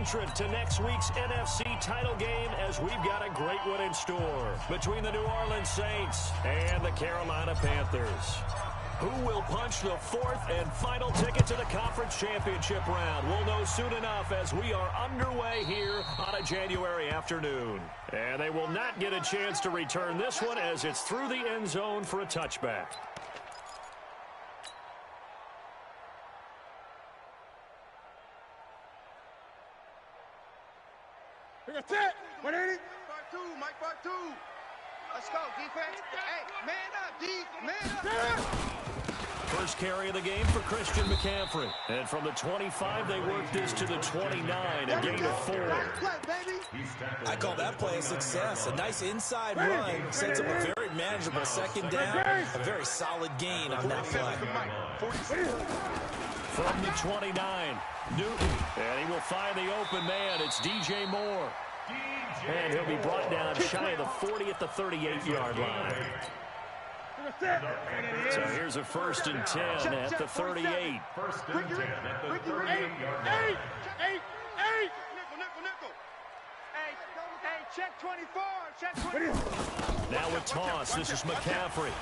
entrant to next week's NFC title game, as we've got a great one in store between the New Orleans Saints and the Carolina Panthers. Who will punch the fourth and final ticket to the conference championship round? We'll know soon enough as we are underway here on a January afternoon. And they will not get a chance to return this one as it's through the end zone for a touchback. That's it. 180. Part two, Mike, part two. Let's go, defense. Hey, man up, D. Man up. First carry of the game for Christian McCaffrey. And from the 25, they work this to the 29, a gain of 4. I call that play a success. A nice inside run sets up a very manageable second down. A very solid gain on that play. From the 29, Newton. And he will find the open man. It's DJ Moore. And he'll be brought down shy of the 40 at the 38-yard line. So here's a 1st and 10 at the 38. First and 10 at the 38-yard line. Hey, check 24. Check 24. Now with toss, this is McCaffrey.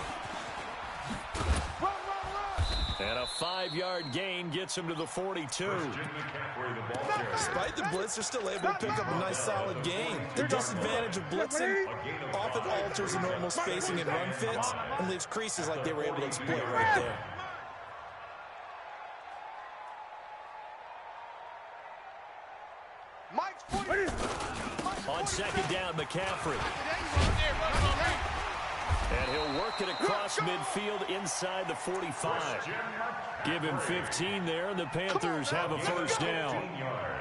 And a 5-yard gain gets him to the 42. Despite the blitz, they're still able to pick up a nice solid gain. The disadvantage of blitzing often alters the normal spacing and run fits and leaves creases like they were able to exploit right there. On second down, McCaffrey. And he'll work it across midfield inside the 45. Give him 15 there, and the Panthers have a first down.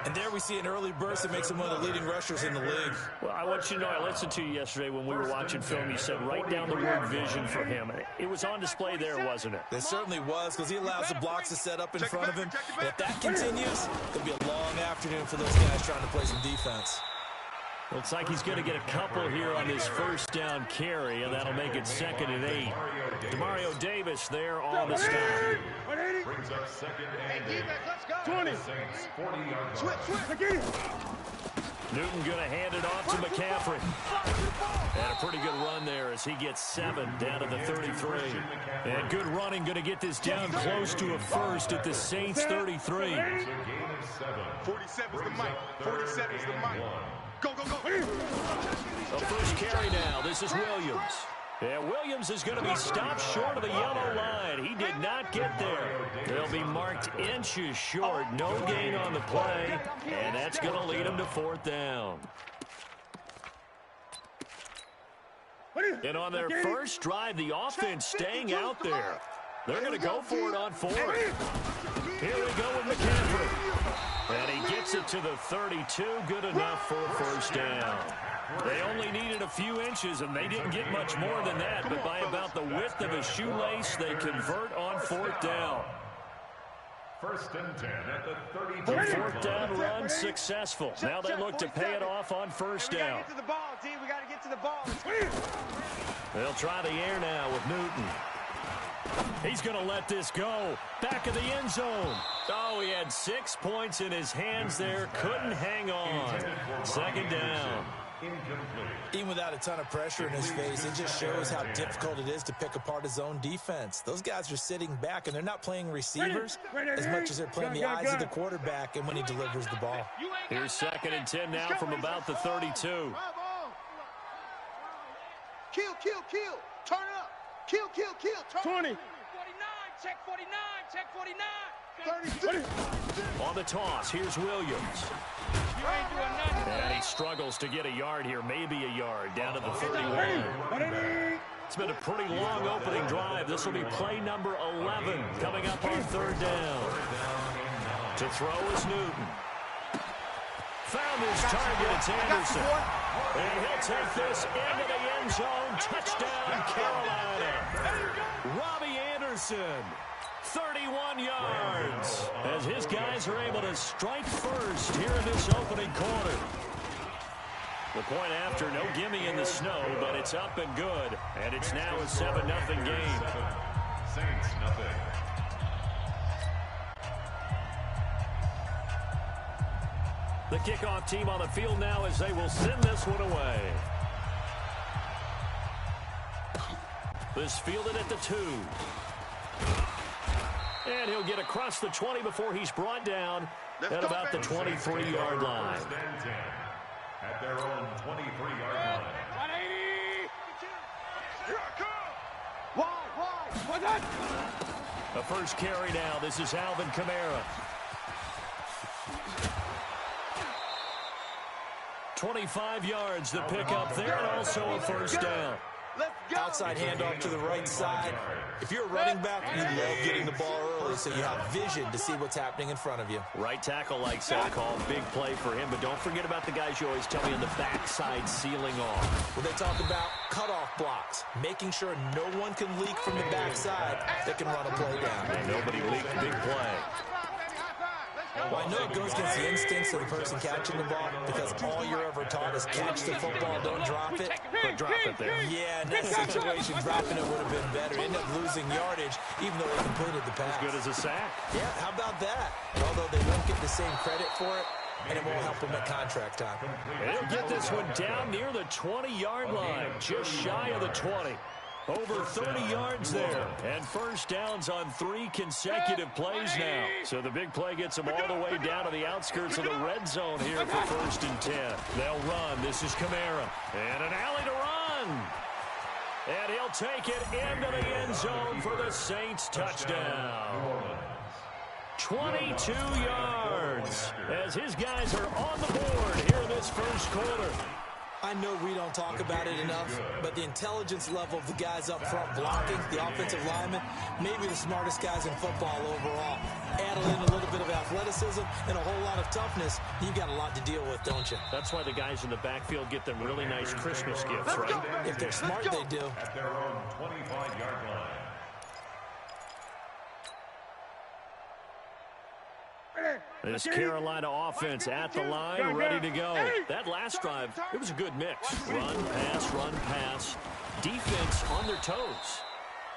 And there we see an early burst that makes him one of the leading rushers in the league. Well, I want you to know, I listened to you yesterday when we were watching film. You said write down the word vision for him. It was on display there, wasn't it? It certainly was, because he allows the blocks to set up in front of him. And if that continues, it'll be a long afternoon for those guys trying to play some defense. Looks like he's going to get a couple here on his first down carry, and that'll make it 2nd and 8. Demario Davis there on the stop. Brings up 2nd and 8. Let's go. 20. 40-yard line. Newton going to hand it off to McCaffrey. And a pretty good run there as he gets 7 down to the 33. And good running, going to get this down close to a first at the Saints 33. 47 is the mic. 47 is the mic. Go, go, go. The first carry now. This is Williams. And Williams is going to be stopped short of the yellow line. He did not get there. He'll be marked inches short. No gain on the play. And that's going to lead him to 4th down. And on their first drive, the offense staying out there. They're going to go for it on 4th. Here we go with McCaffrey. And he gets it to the 32. Good enough for a first down. They only needed a few inches, and they didn't get much more than that. But by about the width of a shoelace, they convert on 4th down. 1st and 10 at the 32. The 4th down run successful. Now they look to pay it off on first down. We got to get to the ball, D. We got to get to the ball. They'll try the air now with Newton. He's going to let this go. Back of the end zone. Oh, he had 6 points in his hands there. Couldn't hang on. 2nd down. Even without a ton of pressure in his face, it just shows how difficult it is to pick apart his own defense. Those guys are sitting back, and they're not playing receivers as much as they're playing the eyes of the quarterback and when he delivers the ball. Here's 2nd and 10 now from about the 32. Kill, kill, kill. Turn it up. Kill, kill, kill. Turn 20. 49. Check 49. Check 49. 30. On the toss, here's Williams. You ain't doing nothing. And he struggles to get a yard here, maybe a yard, down to the 31. It's been a pretty long opening drive. This will be play number 11 coming up on 3rd down. To throw is Newton. Found his target, it's Anderson. And he'll take this into the end zone. Touchdown, Carolina. Robbie Anderson, 31 yards, as his guys are able to strike first here in this opening quarter. The point after, no gimme in the snow, but it's up and good. And it's now a 7-0 game. Saints, nothing. 1 The kickoff team on the field now as they will send this one away. This fielded at the 2. And he'll get across the 20 before he's brought down at about the 23-yard line. At their own 23-yard line. 180. Here I come. Wide. The first carry now. This is Alvin Kamara. 25 yards to pick up there, and also a first down. Outside handoff to the right side. If you're a running back, you love getting the ball early so you have vision to see what's happening in front of you. Right tackle likes that call. Big play for him, but don't forget about the guys you always tell me on the backside sealing off. Well, they talk about cutoff blocks, making sure no one can leak from the backside that can run a play down. And nobody leaked. Big play. Well, I know it goes against the instincts of the person catching the ball because all you're ever taught is catch the football, don't drop it. But drop it there. Yeah, in that situation, dropping it would have been better. End up losing yardage, even though they completed the pass. As good as a sack. Yeah, how about that? Although they won't get the same credit for it, and it won't help them at contract time. And he'll get this one down near the 20-yard line, just shy of the 20. Over 30 yards there, and first downs on 3 consecutive plays now. So the big play gets them all the way down to the outskirts of the red zone here for 1st and 10. They'll run. This is Kamara. And an alley to run. And he'll take it into the end zone for the Saints touchdown. 22 yards as his guys are on the board here in this first quarter. I know we don't talk about it enough, but the intelligence level of the guys up front blocking, the offensive linemen, maybe the smartest guys in football overall. Add in a little bit of athleticism and a whole lot of toughness, you've got a lot to deal with, don't you? That's why the guys in the backfield get them really nice Christmas gifts, right? If they're smart, they do. At their own 25-yard line. This Carolina offense at the line, ready to go. That last drive, it was a good mix. Run, pass. Defense on their toes.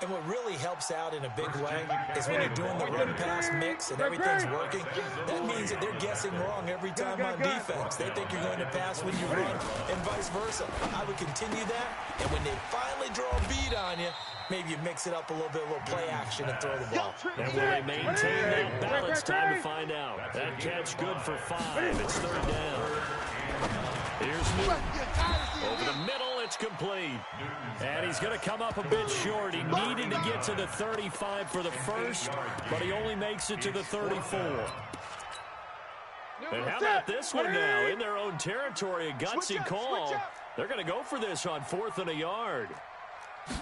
And what really helps out in a big way is when you're doing the run-pass mix and everything's working, that means that they're guessing wrong every time on defense. They think you're going to pass when you run and vice versa. I would continue that, and when they finally draw a bead on you, maybe you mix it up a little bit, a little play action and throw the ball. And will they maintain that balance? Time to find out. That catch good for 5. It's 3rd down. Here's Newton. Over the middle, it's complete. And he's going to come up a bit short. He needed to get to the 35 for the first, but he only makes it to the 34. And how about this one now? In their own territory, a gutsy call. They're going to go for this on 4th and a yard.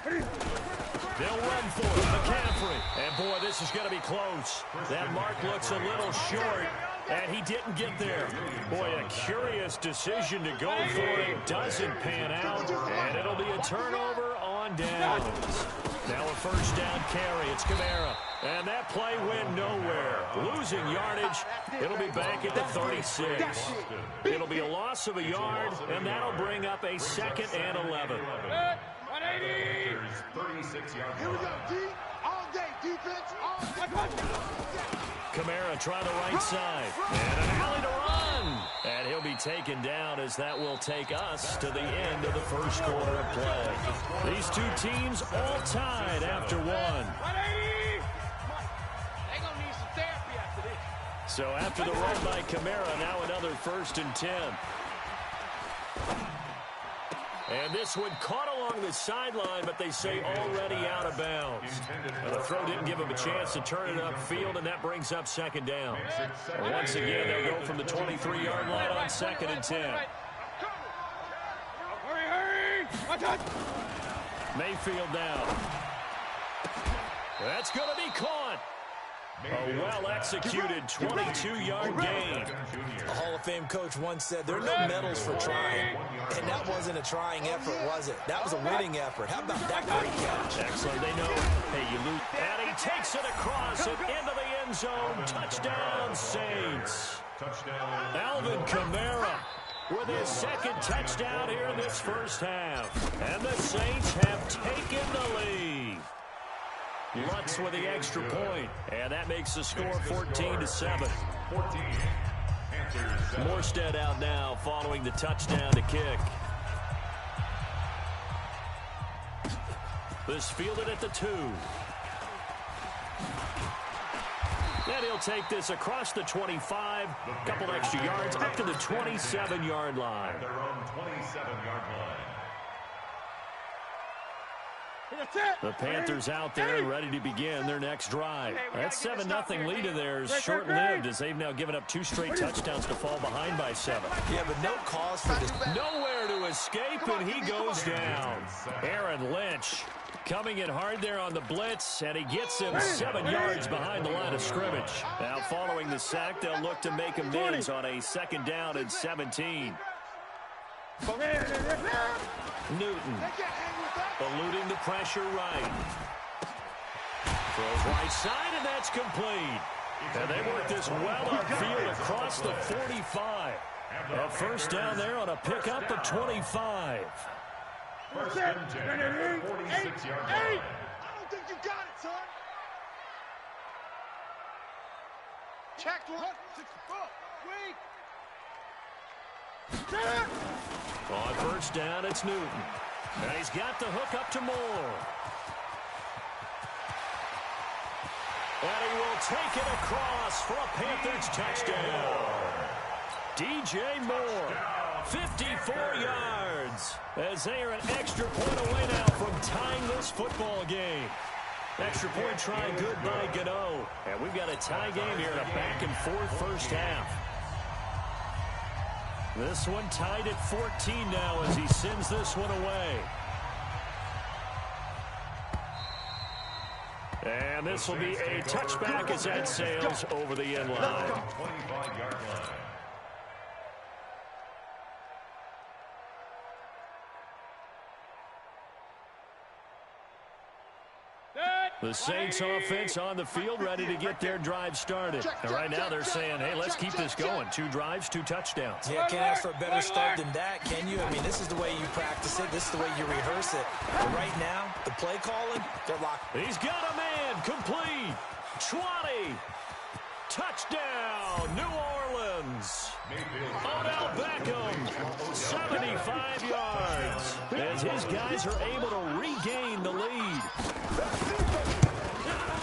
They'll run for it, McCaffrey. And, boy, this is going to be close. That mark looks a little short, and he didn't get there. Boy, a curious decision to go for it. Doesn't pan out, and it'll be a turnover on downs. Now a first down carry. It's Kamara. And that play went nowhere. Losing yardage. It'll be back at the 36. It'll be a loss of a yard, and that'll bring up a 2nd and 11. 180. 36 yards. Here we go, D. All day defense. All day. Kamara trying the right side. And an alley to run. And he'll be taken down as that will take us to the end of the first quarter of play. These two teams all tied after 1. 180. They're going to need some therapy after this. So after the run by Kamara, now another 1st and 10. And this one caught along the sideline, but they say already out of bounds. And the throw didn't give him a chance to turn it upfield, and that brings up 2nd down. And once again, they'll go from the 23-yard line on 2nd and 10. Hurry! Mayfield now. That's going to be caught. A well-executed 22-yard gain. A Hall of Fame coach once said there are no medals for trying. And that wasn't a trying effort, was it? That was a winning effort. How about that great catch? Excellent. They know, hey, you lose. And he takes it across and into the end zone. Touchdown, Saints. Touchdown. Alvin Kamara with his 2nd touchdown here in this first half. And the Saints have taken the lead. Lutz with the extra point, and that makes the score 14-7. 14. Morstead out now following the touchdown to kick. This fielded at the 2. And he'll take this across the 25. A couple extra yards up to the 27-yard line. Their own 27-yard line. The Panthers out there and ready to begin their next drive. That 7-0 lead of theirs short-lived as they've now given up 2 straight touchdowns to fall behind by 7. Yeah, but no cause for this. Nowhere to escape, and he goes down. Aaron Lynch coming in hard there on the blitz, and he gets him 7 yards behind the line of scrimmage. Now following the sack, they'll look to make amends on a 2nd down and 17. Newton eluding the pressure right. Throws right side, and that's complete. And they work this well upfield across the 45. A 1st down there on a pickup of 25. 1st and 10 at the 46-yard line. I don't think you got it, son. Checked one. On 1st down, it's Newton. And he's got the hook up to Moore. And he will take it across for a Panthers touchdown. DJ Moore, 54 yards. As they are an extra point away now from tying this football game. Extra point try good by Gano. And we've got a tie game here in a back-and-forth 1st half. This one tied at 14 now as he sends this one away. And this will be a touchback as that sails over the end line. 25-yard line. The Saints offense on the field ready to get their drive started. And right now they're saying, hey, let's keep this going. 2 drives, 2 touchdowns. Yeah, can't ask for a better start than that, can you? I mean, this is the way you practice it. This is the way you rehearse it. But right now, the play calling, they're locked. He's got a man. Complete. 20. Touchdown, New Orleans. Odell Beckham, 75 yards. As his guys are able to regain the lead.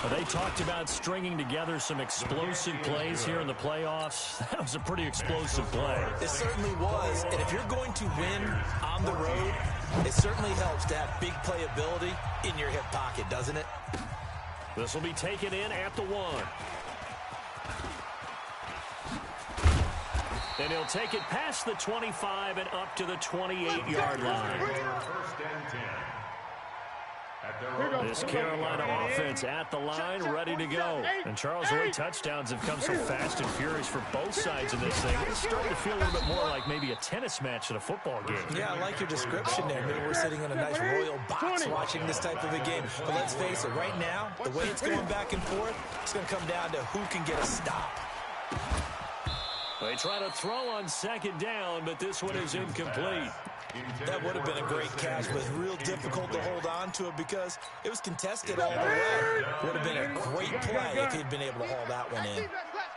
They talked about stringing together some explosive plays here in the playoffs. That was a pretty explosive play. It certainly was. And if you're going to win on the road, it certainly helps to have big playability in your hip pocket, doesn't it? This will be taken in at the 1. And he'll take it past the 25 and up to the 28-yard line. 1st and 10. This Carolina offense at the line, ready to go. And Charles, the way touchdowns have come so fast and furious for both sides of this thing, it's starting to feel a little bit more like maybe a tennis match at a football game. Yeah, I like your description there. Maybe we're sitting in a nice royal box watching this type of a game. But let's face it, right now, the way it's going back and forth, it's going to come down to who can get a stop. They try to throw on 2nd down, but this one is incomplete. That would have been a great catch, but real difficult to hold on to it because it was contested all the way. Would have been a great play if he'd been able to haul that one in.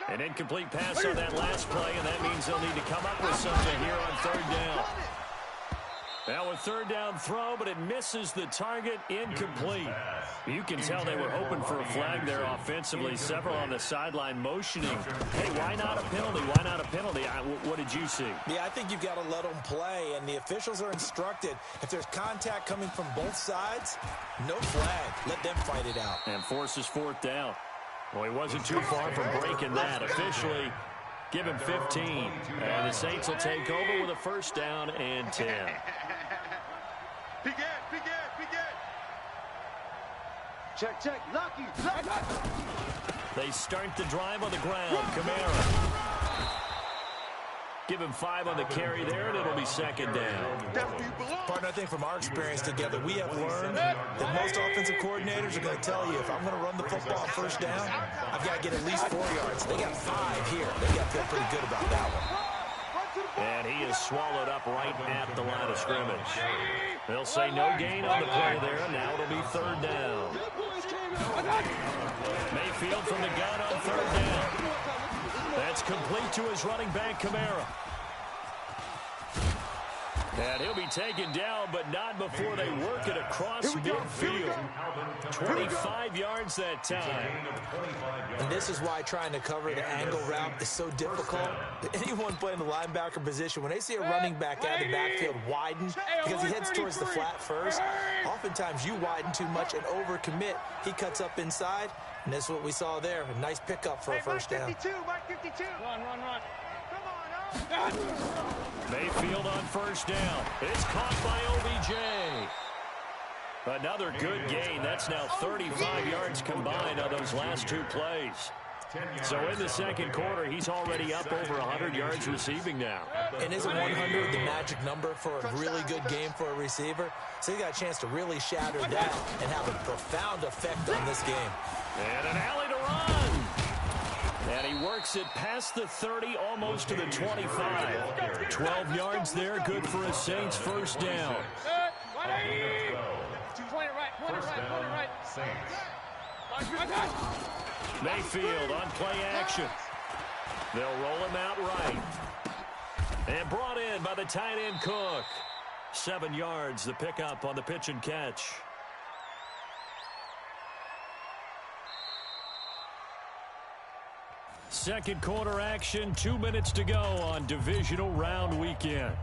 An incomplete pass on that last play, and that means they'll need to come up with something here on 3rd down. Now a 3rd down throw, but it misses the target, incomplete. You can tell they were hoping for a flag there offensively. Several on the sideline motioning. Hey, why not a penalty? Why not a penalty? What did you see? Yeah, I think you've got to let them play, and the officials are instructed. If there's contact coming from both sides, no flag. Let them fight it out. And forces 4th down. Well, he wasn't too far from breaking that. Officially, give him 15. And the Saints will take over with a 1st down and 10. Begin. Check. Lucky. They start the drive on the ground. Kamara. Give him 5 on the carry there, and it'll be 2nd down. Partner, I think from our experience together, we have learned that most offensive coordinators are going to tell you, if I'm going to run the football on 1st down, I've got to get at least 4 yards. They got 5 here. They got to feel pretty good about that one. And he is swallowed up right at the line of scrimmage. They'll say no gain on the play there. Now it'll be 3rd down. Mayfield from the gun on 3rd down. That's complete to his running back, Kamara. And he'll be taken down, but not before they work it across midfield. 25 yards that time. And this is why trying to cover the angle route is so difficult. Anyone playing the linebacker position, when they see a running back out of the backfield widen because he heads towards the flat first, oftentimes you widen too much and overcommit. He cuts up inside, and that's what we saw there. A nice pickup for a first down. Mark 52. Run. Mayfield on first down. It's caught by OBJ. Another good gain. That's now 35 yards combined on those last two plays. So in the second quarter, he's already up over 100 yards receiving now. And isn't 100 the magic number for a really good game for a receiver? So he got a chance to really shatter that and have a profound effect on this game. And an alley to run. And he works it past the 30, almost to the 25. 12 yards there, good for a Saints first down. Point it right. Mayfield on play action. They'll roll him out right. And brought in by the tight end Cook. 7 yards, the pickup on the pitch and catch. Second quarter action, 2 minutes to go on divisional round weekend.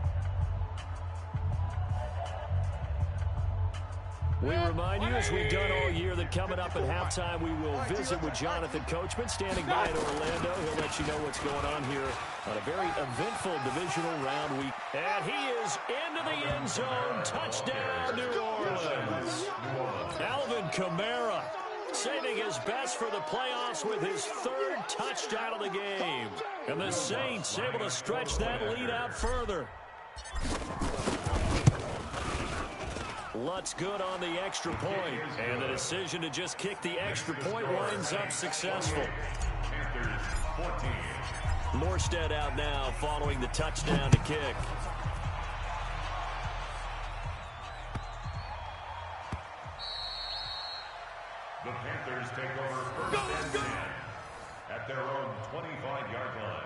We remind you, as we've done all year, that coming up at halftime, we will visit with Jonathan Coachman, standing by in Orlando. He'll let you know what's going on here on a very eventful divisional round week. And he is into the end zone. Touchdown, New Orleans. Alvin Kamara saving his best for the playoffs with his third touchdown of the game. And the Saints able to stretch that lead out further. Lutz good on the extra point, and the decision to just kick the extra point winds up successful. Morstead out now following the touchdown to kick. The Panthers take over first and 10 at their own 25-yard line.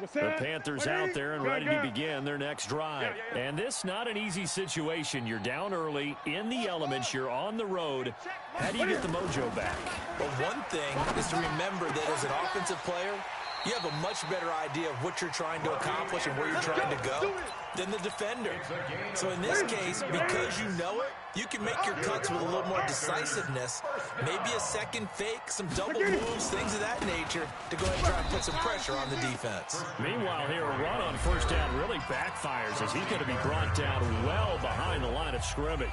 The Panthers out there and ready to begin their next drive. And this not an easy situation. You're down early, in the elements, you're on the road. How do you get the mojo back? Well, one thing is to remember that as an offensive player, you have a much better idea of what you're trying to accomplish and where you're trying to go than the defender. So in this case, because you know it, you can make your cuts with a little more decisiveness, maybe a second fake, some double moves, things of that nature, to go ahead and try and put some pressure on the defense. Meanwhile here, a run on first down really backfires as he's going to be brought down well behind the line of scrimmage.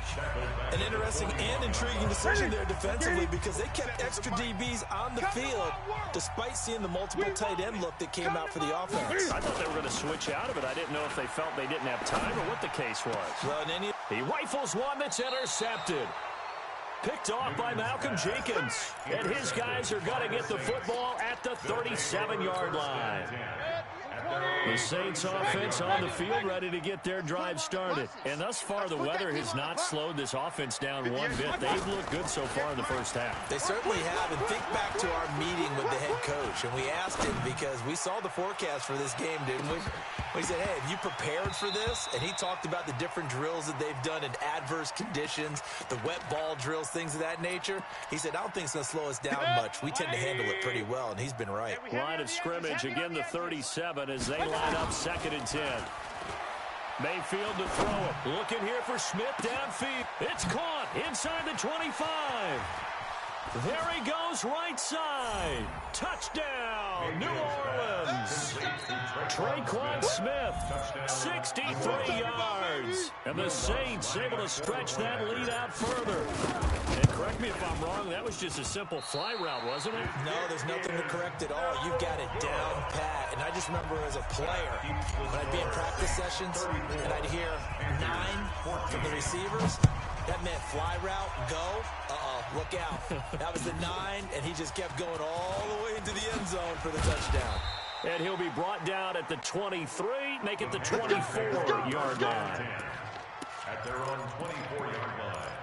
An interesting and intriguing decision there defensively, because they kept extra DBs on the field despite seeing the multiple tight end look that came out for the offense. I thought they were going to switch out of it. I didn't know if they felt they didn't have time or what the case was. Well, he rifles one that's intercepted. Picked off by Malcolm Jenkins. And his guys are going to get the football at the 37-yard line. The Saints offense on the field ready to get their drive started. And thus far, the weather has not slowed this offense down one bit. They've looked good so far in the first half. They certainly have. And think back to our meeting with the head coach. And we asked him, because we saw the forecast for this game, didn't we? We said, hey, have you prepared for this? And he talked about the different drills that they've done in adverse conditions, the wet ball drills, things of that nature. He said, I don't think it's going to slow us down much. We tend to handle it pretty well, and he's been right. Line of scrimmage, again the 37 as they line up 2nd and 10. Mayfield to throw it. Looking here for Smith downfield. It's caught inside the 25. There he goes, right side. Touchdown, New Orleans. Traquan Smith, 63 yards. And the Saints able to stretch that lead out further. And correct me if I'm wrong, that was just a simple fly route, wasn't it? No, there's nothing to correct at all. You've got it down pat. And I just remember as a player, when I'd be in practice sessions and I'd hear 9 from the receivers, that meant fly route, go, look out. That was the 9, and he just kept going all the way into the end zone for the touchdown. And he'll be brought down at the 23, make it the 24-yard line. At their own 24-yard line.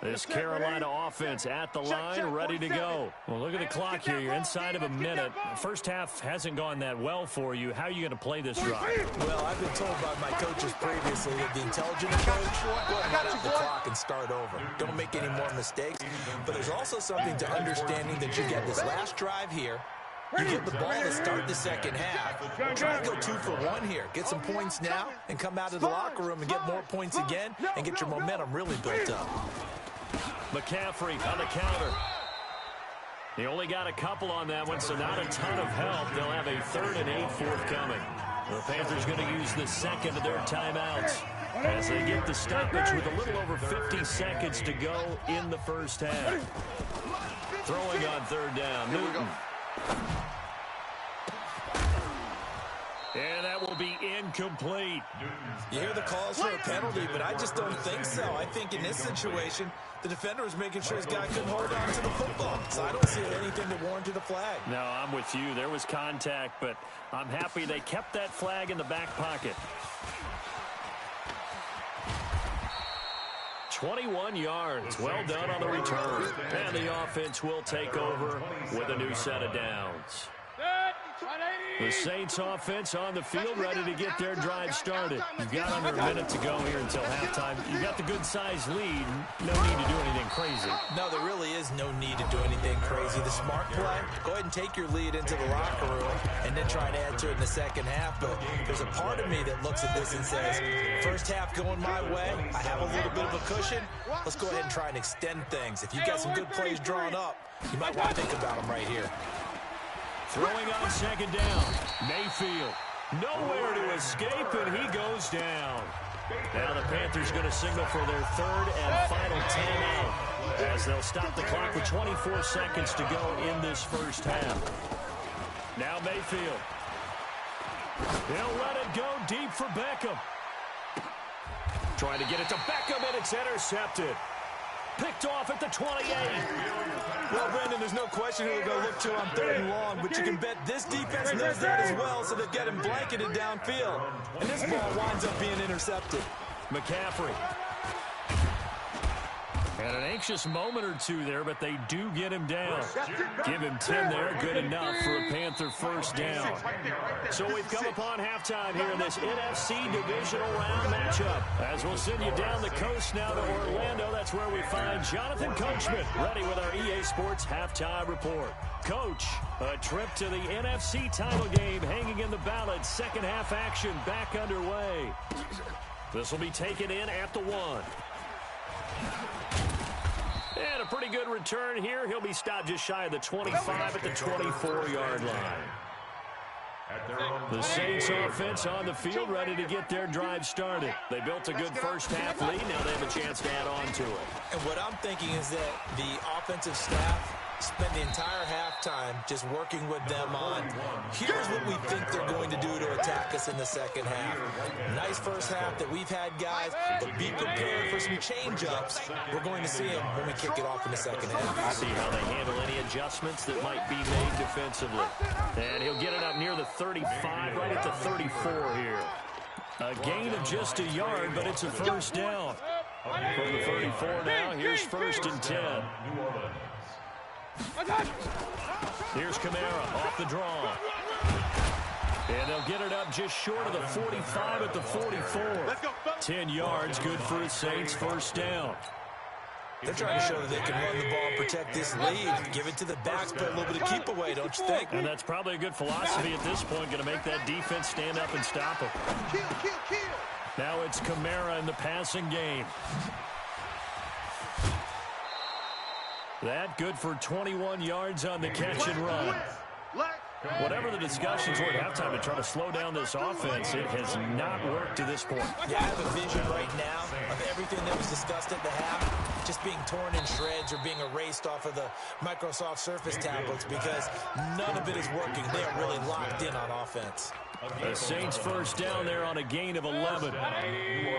This Carolina offense at the line, ready to go. Well, look at the clock here. You're inside of a minute. First half hasn't gone that well for you. How are you going to play this drive? Well, I've been told by my coaches previously that the intelligent approach, go ahead and run out the clock and start over. Don't make any more mistakes. But there's also something to understanding that you get this last drive here. You get the ball to start the second half. Try to go 2 for 1 here. Get some points now and come out of the locker room and get more points again and get your momentum really built up. McCaffrey on the counter. He only got a couple on that one, so not a ton of help. They'll have a 3rd and 8 forthcoming. The Panthers going to use the second of their timeouts as they get the stoppage with a little over 50 seconds to go in the first half. Throwing on 3rd down, Newton. And that will be incomplete. You hear the calls for a penalty, but I just don't think so. I think in this situation, the defender was making sure his guy couldn't hold on to the football. So I don't see anything that warranted a flag. No, I'm with you. There was contact, but I'm happy they kept that flag in the back pocket. 21 yards. Well done on the return. And the offense will take over with a new set of downs. The Saints offense on the field, ready to get their drive started. You've got under a minute to go here until halftime. You've got the good-sized lead. No need to do anything crazy. No, there really is no need to do anything crazy. The smart play, go ahead and take your lead into the locker room and then try and add to it in the second half. But there's a part of me that looks at this and says, first half going my way, I have a little bit of a cushion. Let's go ahead and try and extend things. If you've got some good plays drawn up, you might want to think about them right here. Throwing on 2nd down. Mayfield. Nowhere to escape, and he goes down. Now the Panthers going to signal for their 3rd and final timeout as they'll stop the clock with 24 seconds to go in this first half. Now Mayfield. He'll let it go deep for Beckham. Trying to get it to Beckham, and it's intercepted. Picked off at the 28. Well, Brandon, there's no question who they're going to look to on 3rd and long, but you can bet this defense knows that as well, so they've got him blanketed downfield. And this ball winds up being intercepted. McCaffrey. And an anxious moment or two there, but they do get him down. Give him 10 there, good enough for a Panther first down. So we've come upon halftime here in this NFC Divisional Round matchup. As we'll send you down the coast now to Orlando, that's where we find Jonathan Coachman, ready with our EA Sports Halftime Report. Coach, a trip to the NFC title game hanging in the balance. Second half action back underway. This will be taken in at the 1. And a pretty good return here. He'll be stopped just shy of the 25 at the 24-yard line. The Saints offense on the field, ready to get their drive started. They built a good first half lead. Now they have a chance to add on to it. And what I'm thinking is that the offensive staff spend the entire halftime just working with them on, here's what we think they're going to do to attack us in the second half. Nice first half that we've had, guys, but be prepared for some change-ups. We're going to see them when we kick it off in the second half. See how they handle any adjustments that might be made defensively. And he'll get it up near the 35, right at the 34 here. A gain of just a yard, but it's a first down. From the 34 now, here's 1st and 10. Here's Kamara off the draw. And they'll get it up just short of the 45 at the 44. 10 yards, good for the Saints, first down. They're trying to show that they can run the ball and protect this lead. Give it to the backs, play a little bit of keep away, don't you think? And that's probably a good philosophy at this point, going to make that defense stand up and stop them. Now it's Kamara in the passing game. That good for 21 yards on the catch and run. Whatever the discussions were at halftime to try to slow down this offense, it has not worked to this point. Yeah, I have a vision right now of everything that was discussed at the half just being torn in shreds or being erased off of the Microsoft Surface tablets because none of it is working. They are really locked in on offense. The Saints first down there on a gain of 11. Hey,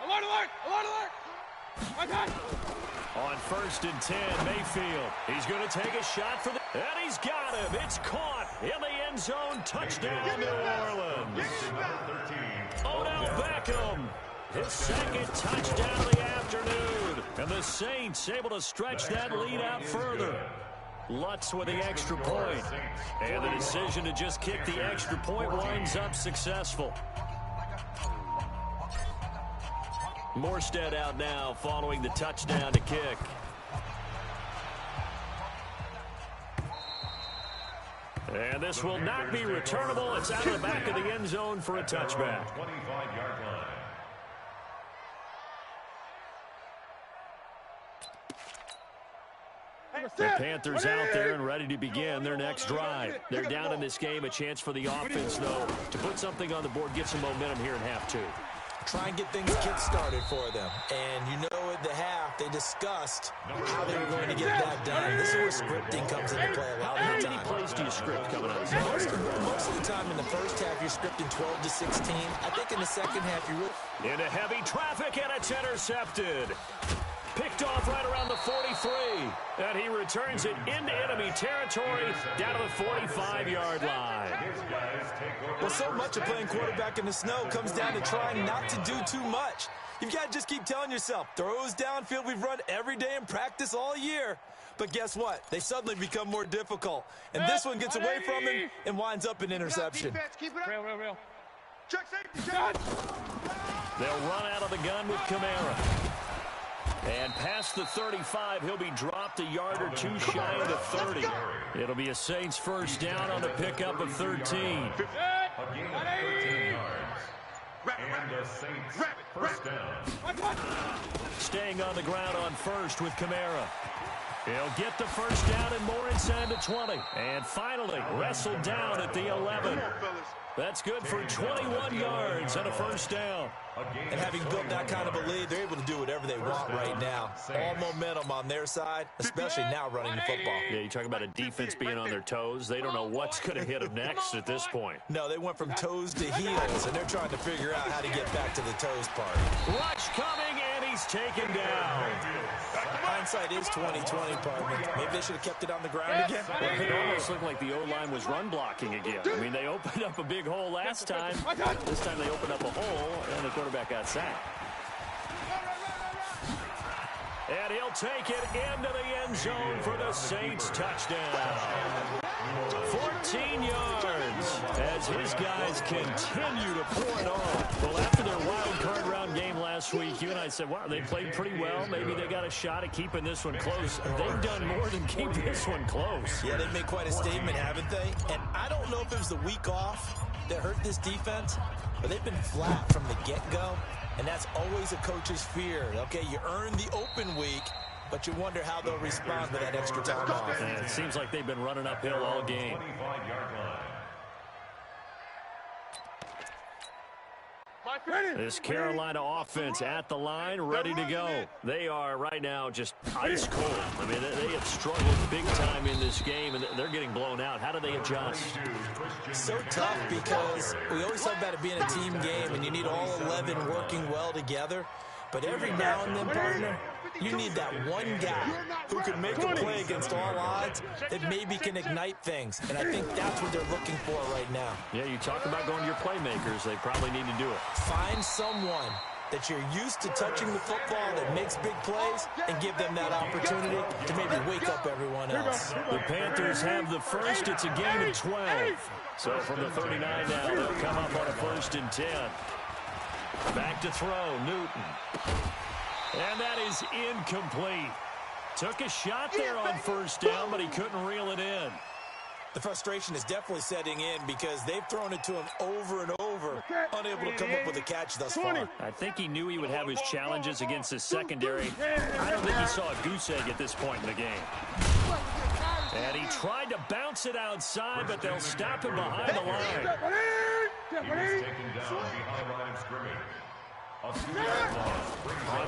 alert, alert, alert, alert! On 1st and 10, Mayfield. He's going to take a shot for the... And he's got him. It's caught in the end zone. Touchdown, New Orleans. Odell Beckham. His second touchdown of the And the Saints able to stretch that lead out further. Lutz with the extra point. And the decision to just kick the extra point winds up successful. Morstead out now following the touchdown to kick. And this will not be returnable. It's out of the back of the end zone for a touchback. 25-yard line. The Panthers out there and ready to begin their next drive. They're down in this game. A chance for the offense, though, to put something on the board, get some momentum here in half two. Try and get things kick-started for them. And you know at the half, they discussed how they were going to get that done. This is where scripting comes into play a lot of the time. How many plays do you script coming out of Most of the time in the first half, you're scripting 12 to 16. I think in the second half, you really... Into heavy traffic, and it's intercepted. Picked off right around the 43. And he returns it into enemy territory down to the 45-yard line. Well, so much of playing quarterback in the snow comes down to trying not to do too much. You've got to just keep telling yourself, throws downfield we've run every day in practice all year. But guess what? They suddenly become more difficult. And this one gets away from him and winds up an interception. Real. Check safety, check. They'll run out of the gun with Kamara. And past the 35, he'll be dropped a yard or two shy of the 30. It'll be a Saints first down on the pickup of 13. A gain of 13 yards. And the Saints first down. Staying on the ground on first with Kamara. He'll get the first down and more inside the 20. And finally, wrestled down at the 11. That's good for 21 yards and a first down. And having built that kind of a lead, they're able to do whatever they want right now. All momentum on their side, especially now running the football. Yeah, you talk about a defense being on their toes. They don't know what's going to hit them next at this point. No, they went from toes to heels, and they're trying to figure out how to get back to the toes part. Rush coming, and he's taken down. Hindsight is 20/20, partner. Maybe they should have kept it on the ground again. Well, it almost looked like the O-line was run blocking again. I mean, they opened up a big hole last time. This time they opened up a hole, and the quarterback got sacked. And he'll take it into the end zone for the Saints touchdown. 14 yards as his guys continue to pour it on. Well, after their wild card round game last week, you and I said, wow, they played pretty well. Maybe they got a shot at keeping this one close. They've done more than keep this one close. Yeah, they've made quite a statement, haven't they? And I don't know if it was the week off that hurt this defense, but they've been flat from the get-go, and that's always a coach's fear. Okay, you earn the open week, but you wonder how they'll respond with that extra time off. And it seems like they've been running uphill all game. 25-yard line. This Carolina offense at the line, ready to go. They are right now just ice cold. I mean, they have struggled big time in this game, and they're getting blown out. How do they adjust? So tough because we always talk about it being a team game, and you need all 11 working well together. But every now and then, partner, you need that one guy who can make a play against all odds that maybe can ignite things. And I think that's what they're looking for right now. Yeah, you talk about going to your playmakers. They probably need to do it. Find someone that you're used to touching the football that makes big plays and give them that opportunity to maybe wake up everyone else. The Panthers have the first. It's a gain of 12. So from the 39 now, they'll come up on a 1st and 10. Back to throw, Newton. And that is incomplete. Took a shot there on 1st down, but he couldn't reel it in. The frustration is definitely setting in because they've thrown it to him over and over, unable to come up with a catch thus far. I think he knew he would have his challenges against his secondary. I don't think he saw a goose egg at this point in the game. And he tried to bounce it outside, but they'll stop him behind the line. He was taken down behind the line of scrimmage. On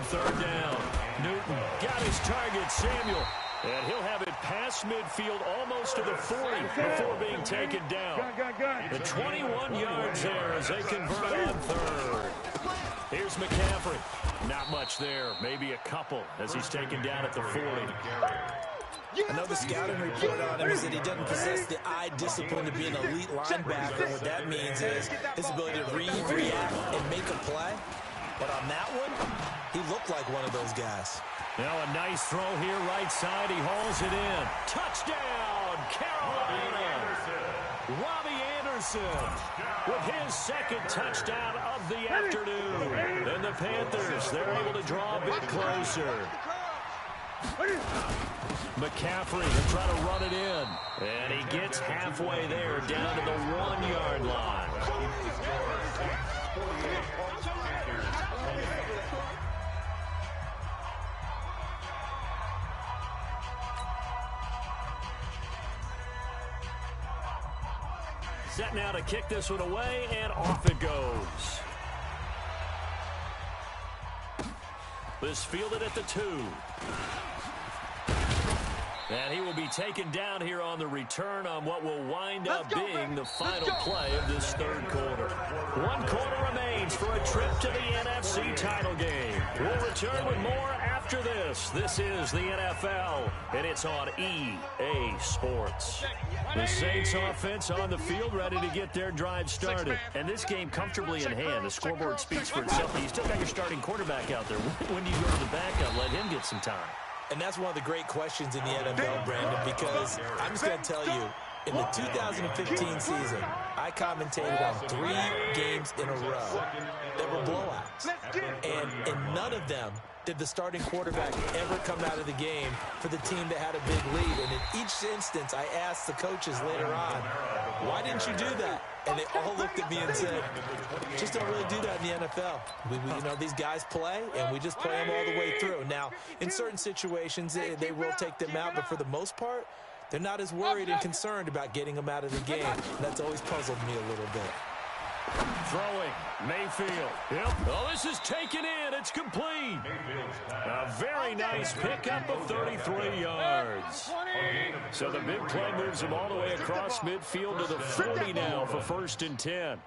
3rd down, Newton got his target, Samuel. And he'll have it past midfield almost to the 40 before being taken down. The 21 yards there as they convert on 3rd. Here's McCaffrey. Not much there, maybe a couple as he's taken down at the 40. I know the scouting report on him is that he doesn't possess the eye discipline to be an elite linebacker. What that means is his ability to read, react, and make a play. But on that one, he looked like one of those guys. Now a nice throw here, right side. He hauls it in. Touchdown, Carolina! Robbie Anderson with his second touchdown of the afternoon. And the Panthers, they're able to draw a bit closer. McCaffrey will try to run it in. And he gets halfway there, down to the 1-yard line. Set now to kick this one away, and off it goes. This fielded at the 2. And he will be taken down here on the return on what will wind up being the final play of this third quarter. 1 quarter remains for a trip to the NFC title game. We'll return with more after this. This is the NFL, and it's on EA Sports. The Saints offense on the field, ready to get their drive started. And this game comfortably in hand. The scoreboard speaks for itself. You still got your starting quarterback out there. When do you go to the backup? Let him get some time. And that's one of the great questions in the NFL, Brandon, because I'm just going to tell you, in the 2015 season, I commentated on 3 games in a row that were blowouts. And in none of them did the starting quarterback ever come out of the game for the team that had a big lead. And in each instance, I asked the coaches later on, why didn't you do that? And they all looked at me and said, just don't really do that in the NFL. You know, these guys play, and we just play them all the way through. Now, in certain situations, they will take them out, but for the most part, they're not as worried and concerned about getting them out of the game. And that's always puzzled me a little bit. Throwing, Mayfield. Yep. Oh, this is taken in. It's complete. A very nice pickup of 33 yards. So the big play moves him all the way across midfield to the 40 now for 1st and 10.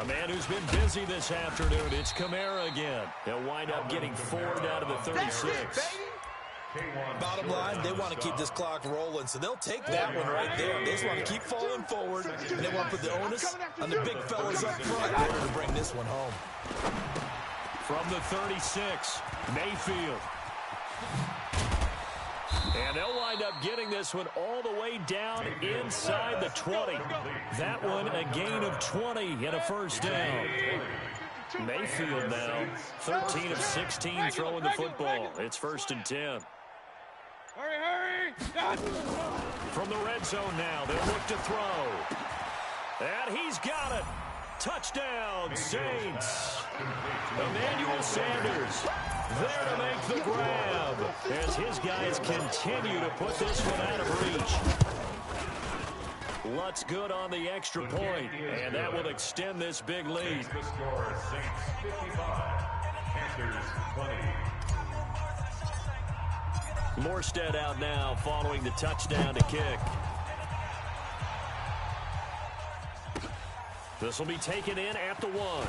A man who's been busy this afternoon. It's Kamara again. He'll wind up getting 4 down to the 36. Bottom line, they want to keep this clock rolling, so they'll take that one right there. They just want to keep falling forward, and they want to put the onus on the big fellas up front in order to bring this one home. From the 36, Mayfield. And they'll wind up getting this one all the way down inside the 20. That one a gain of 20 and a 1st down. Mayfield now, 13 of 16 throwing the football. It's 1st and 10. Hurry! From the red zone now, they'll look to throw. And he's got it. Touchdown, Saints. Emmanuel Sanders there to make the grab as his guys continue to put this one out of reach. Lutz good on the extra point, and that will extend this big lead. The score, Saints 55, Panthers 20. Morstead out now following the touchdown to kick. This will be taken in at the 1.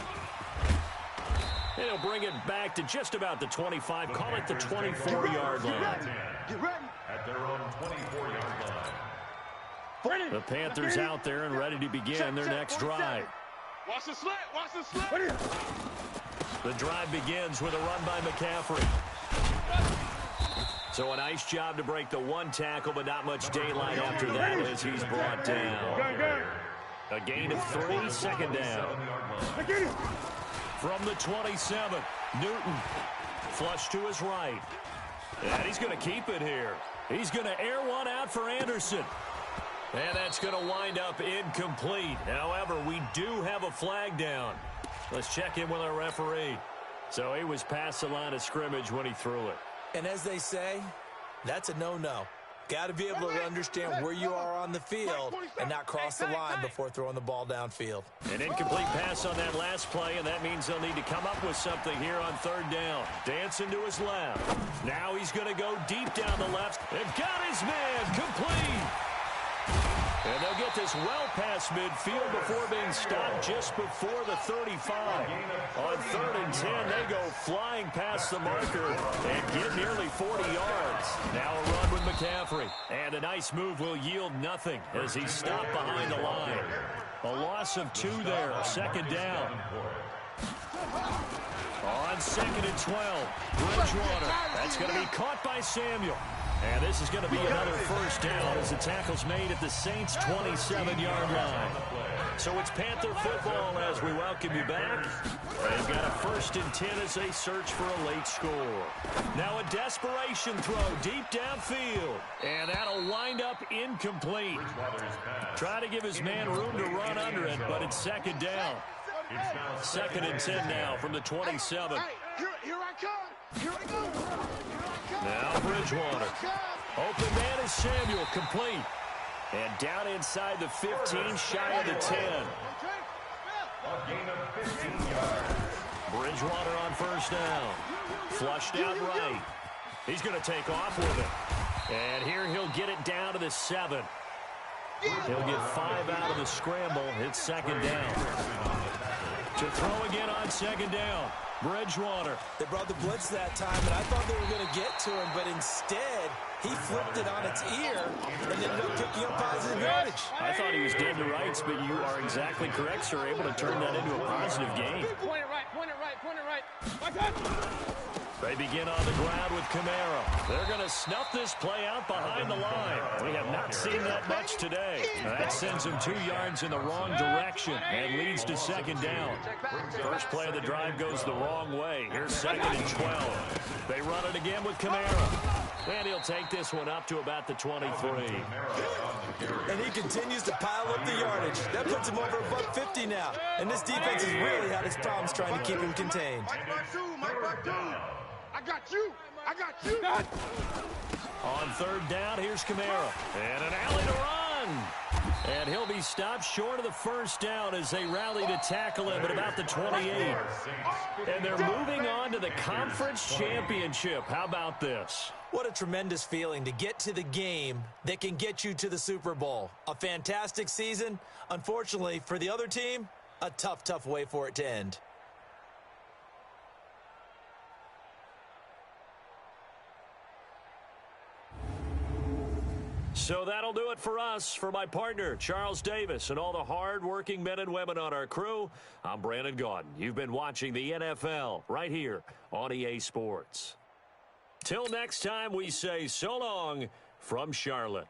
And he'll bring it back to just about the 25. Call it the 24-yard line. Get ready. At their own 24-yard line. The Panthers out there and ready to begin their next drive. Watch the slant. Watch the slant. The drive begins with a run by McCaffrey. So a nice job to break the 1 tackle, but not much daylight after that as he's brought down. A gain of 3, 2nd down. From the 27, Newton. Flush to his right. And he's going to keep it here. He's going to air one out for Anderson. And that's going to wind up incomplete. However, we do have a flag down. Let's check in with our referee. So he was past the line of scrimmage when he threw it. And as they say, that's a no-no. Got to be able to understand where you are on the field and not cross the line before throwing the ball downfield. An incomplete pass on that last play, and that means they'll need to come up with something here on 3rd down. Dancing to his left. Now he's going to go deep down the left. They've got his man complete. And they'll get this well past midfield before being stopped just before the 35. On 3rd and 10, they go flying past the marker and get nearly 40 yards. Now a run with McCaffrey. And a nice move will yield nothing as he's stopped behind the line. A loss of 2 there, 2nd down. On 2nd and 12, Bridgewater. That's going to be caught by Samuel. And this is going to be another 1st down as the tackle's made at the Saints' 27-yard line. So it's Panther football as we welcome you back. They've got a 1st and 10 as they search for a late score. Now a desperation throw deep downfield. And that'll wind up incomplete. Try to give his man room to run under it, but it's 2nd down. 2nd and 10 now from the 27. Here I come. Here I go. Now Bridgewater. Open man is Samuel, complete. And down inside the 15, shy of the 10. A gain of 15 yards. Bridgewater on 1st down. Flushed out right. He's going to take off with it. And here he'll get it down to the 7. He'll get 5 out of the scramble. It's 2nd down. To throw again on 2nd down. Bridgewater. They brought the blitz that time, and I thought they were going to get to him, but instead, he flipped it on its ear and ended up picking up positive yardage. I thought he was dead to rights, but you are exactly correct, sir. Able to turn that into a positive gain. Point it right, point it right, point it right. Watch out. They begin on the ground with Camara. They're going to snuff this play out behind the line. We have not seen that much today. That sends him 2 yards in the wrong direction and leads to 2nd down. First play of the drive goes the wrong way. Here's 2nd and 12. They run it again with Camara. And he'll take this one up to about the 23. And he continues to pile up the yardage. That puts him over above 50 now. And this defense has really had its problems trying to keep him contained. Mike back two. I got you. I got you. On 3rd down, here's Camara. And an alley to run. And he'll be stopped short of the 1st down as they rally to tackle him at about the 28. And they're moving on to the conference championship. How about this? What a tremendous feeling to get to the game that can get you to the Super Bowl. A fantastic season. Unfortunately, for the other team, a tough, tough way for it to end. So that'll do it for us. For my partner, Charles Davis, and all the hard-working men and women on our crew, I'm Brandon Gaudin. You've been watching the NFL right here on EA Sports. Till next time, we say so long from Charlotte.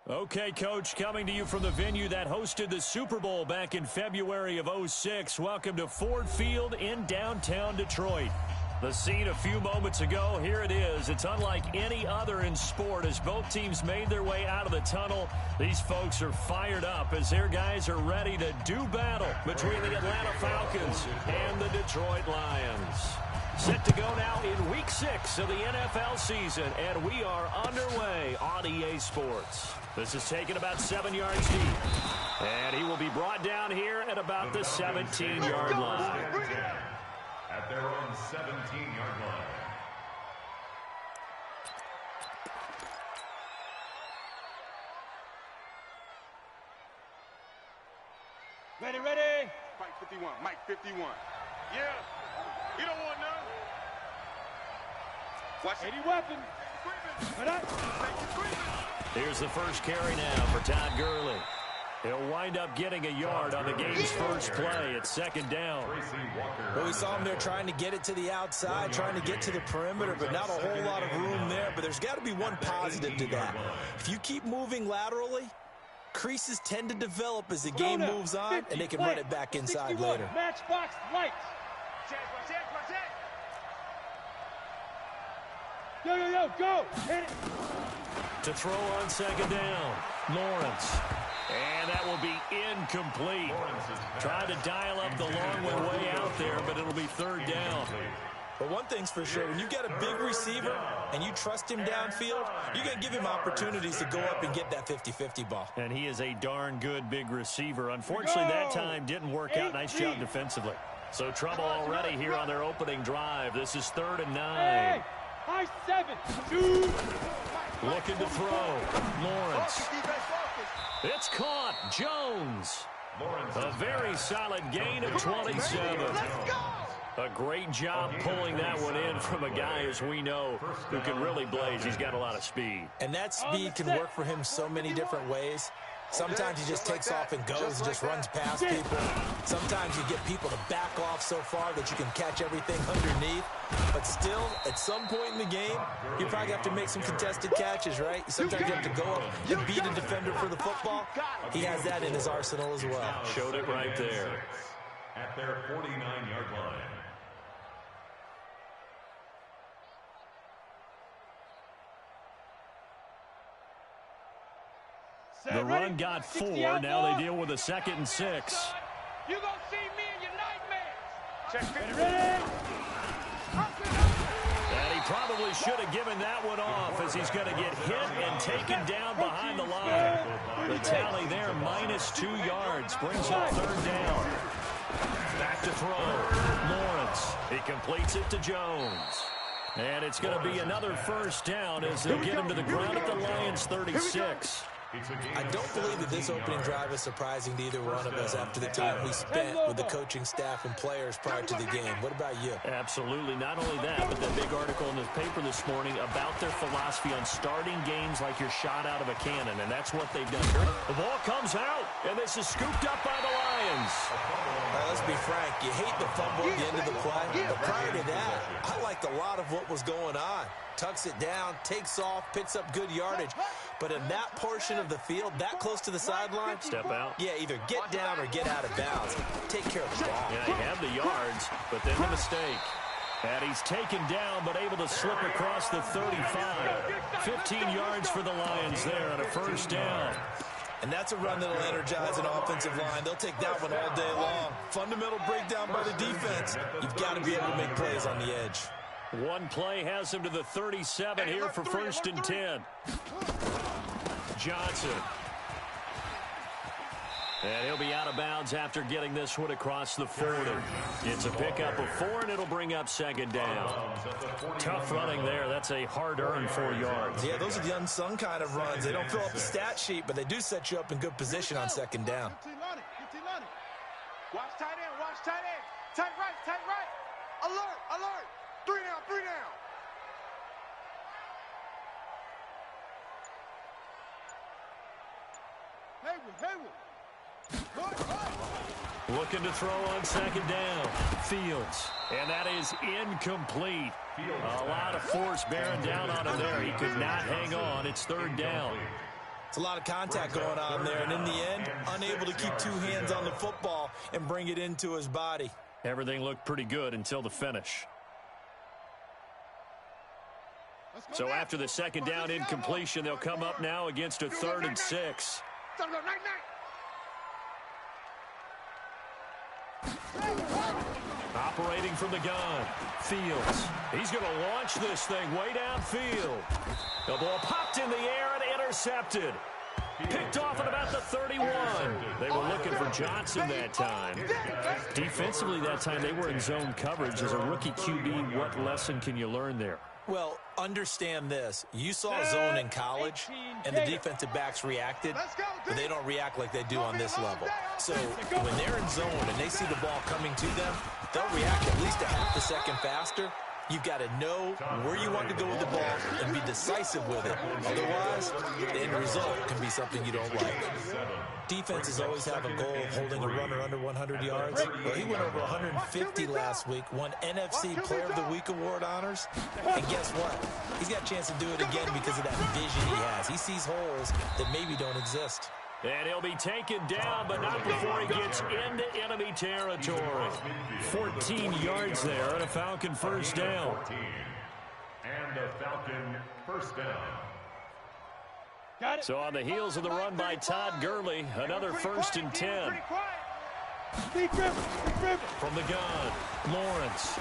Okay, Coach, coming to you from the venue that hosted the Super Bowl back in February of '06. Welcome to Ford Field in downtown Detroit. The scene a few moments ago, here it is. It's unlike any other in sport as both teams made their way out of the tunnel. These folks are fired up as their guys are ready to do battle between the Atlanta Falcons and the Detroit Lions. Set to go now in Week 6 of the NFL season, and we are underway on EA Sports. This is taken about 7 yards deep, and he will be brought down here at about the 17-yard line. At their own 17-yard line. Ready, ready. Mike 51, Mike 51. Yeah, you don't want none. Watch 80 weapons. Here's the first carry now for Todd Gurley. He'll wind up getting a yard on the game's first play. It's second down. Well, we saw him there trying to get it to the outside, trying to get to the perimeter, but not a whole lot of room there. But there's got to be one positive to that. If you keep moving laterally, creases tend to develop as the game moves on, and they can run it back inside later. Matchbox lights. Yo, go. Hit it. To throw on second down, Lawrence. And that will be incomplete. Trying to dial up the long way out there, but it'll be third down. But one thing's for sure, when you've got a big receiver and you trust him downfield, you're going to give him opportunities to go up and get that 50-50 ball. And he is a darn good big receiver. Unfortunately, that time didn't work out. Nice job defensively. So trouble already here on their opening drive. This is 3rd and 9. Hey, high 7. Looking to throw. Lawrence. It's caught. Jones. A very solid gain of 27. A great job pulling that one in from a guy, as we know, who can really blaze. He's got a lot of speed. And that speed can work for him so many different ways. Sometimes he just takes off and goes and just runs past people. Sometimes you get people to back off so far that you can catch everything underneath. But still, at some point in the game, you probably have to make some contested catches, right? Sometimes you have to go up and beat a defender for the football. He has that in his arsenal as well. Showed it right there. At their 49-yard line. The run got 4. Now they deal with a 2nd and 6. You're going to see me in your nightmares. Check ready. And he probably should have given that one off as he's going to get hit and taken down behind the line. The tally there, -2 yards, brings up 3rd down. Back to throw. Lawrence. He completes it to Jones. And it's going to be another first down as they'll get him to the ground at the Lions' 36. I don't believe that this opening drive is surprising to either one of us after the time we spent with the coaching staff and players prior to the game. What about you? Absolutely. Not only that, but the big article in the paper this morning about their philosophy on starting games like you're shot out of a cannon, and that's what they've done. The ball comes out, and this is scooped up by the Lions. All right, let's be frank. You hate the fumble at the end of the play, but prior to that, I liked a lot of what was going on. Tucks it down, takes off, picks up good yardage. But in that portion of the field, that close to the sideline, step out. Yeah, either get down or get out of bounds. Take care of the ball. Yeah, he had the yards, but then the mistake. And he's taken down, but able to slip across the 35. 15 yards for the Lions there on a first down. And that's a run that'll energize an offensive line. They'll take that one all day long. Fundamental breakdown by the defense. You've got to be able to make plays on the edge. One play has him to the 37 here for 1st and 10. Johnson. And he'll be out of bounds after getting this one across the 40. It's a pickup of 4, and it'll bring up 2nd down. Tough running there. That's a hard-earned 4 yards. Yeah, those are the unsung kind of runs. They don't fill up the stat sheet, but they do set you up in good position on 2nd down. Watch tight end, watch tight end. Tight right. Alert. 3 down. Haywood. Looking to throw on 2nd down. Fields. And that is incomplete. A lot of force bearing down on him there. He could not hang on. It's 3rd down. It's a lot of contact going on there, and in the end, unable to keep two hands on the football and bring it into his body. Everything looked pretty good until the finish. So after the second down incompletion, they'll come up now against a 3rd and 6. Operating from the gun, Fields. He's going to launch this thing way downfield. The ball popped in the air and intercepted. Picked off at about the 31. They were looking for Johnson that time. Defensively that time, they were in zone coverage. As a rookie QB, what lesson can you learn there? Well, understand this. You saw zone in college, and the defensive backs reacted, but they don't react like they do on this level. So when they're in zone and they see the ball coming to them, they'll react at least a half a second faster. You've got to know where you want to go with the ball and be decisive with it. Otherwise, the end result can be something you don't like. Defenses always have a goal of holding a runner under 100 yards. Well, he went over 150 last week, won NFC Player of the Week award honors. And guess what? He's got a chance to do it again because of that vision he has. He sees holes that maybe don't exist. And he'll be taken down, but not before he gets into enemy territory. 14 yards there and a Falcon first down. And a Falcon first down. So on the heels of the run by Todd Gurley, another 1st and 10. From the gun, Lawrence.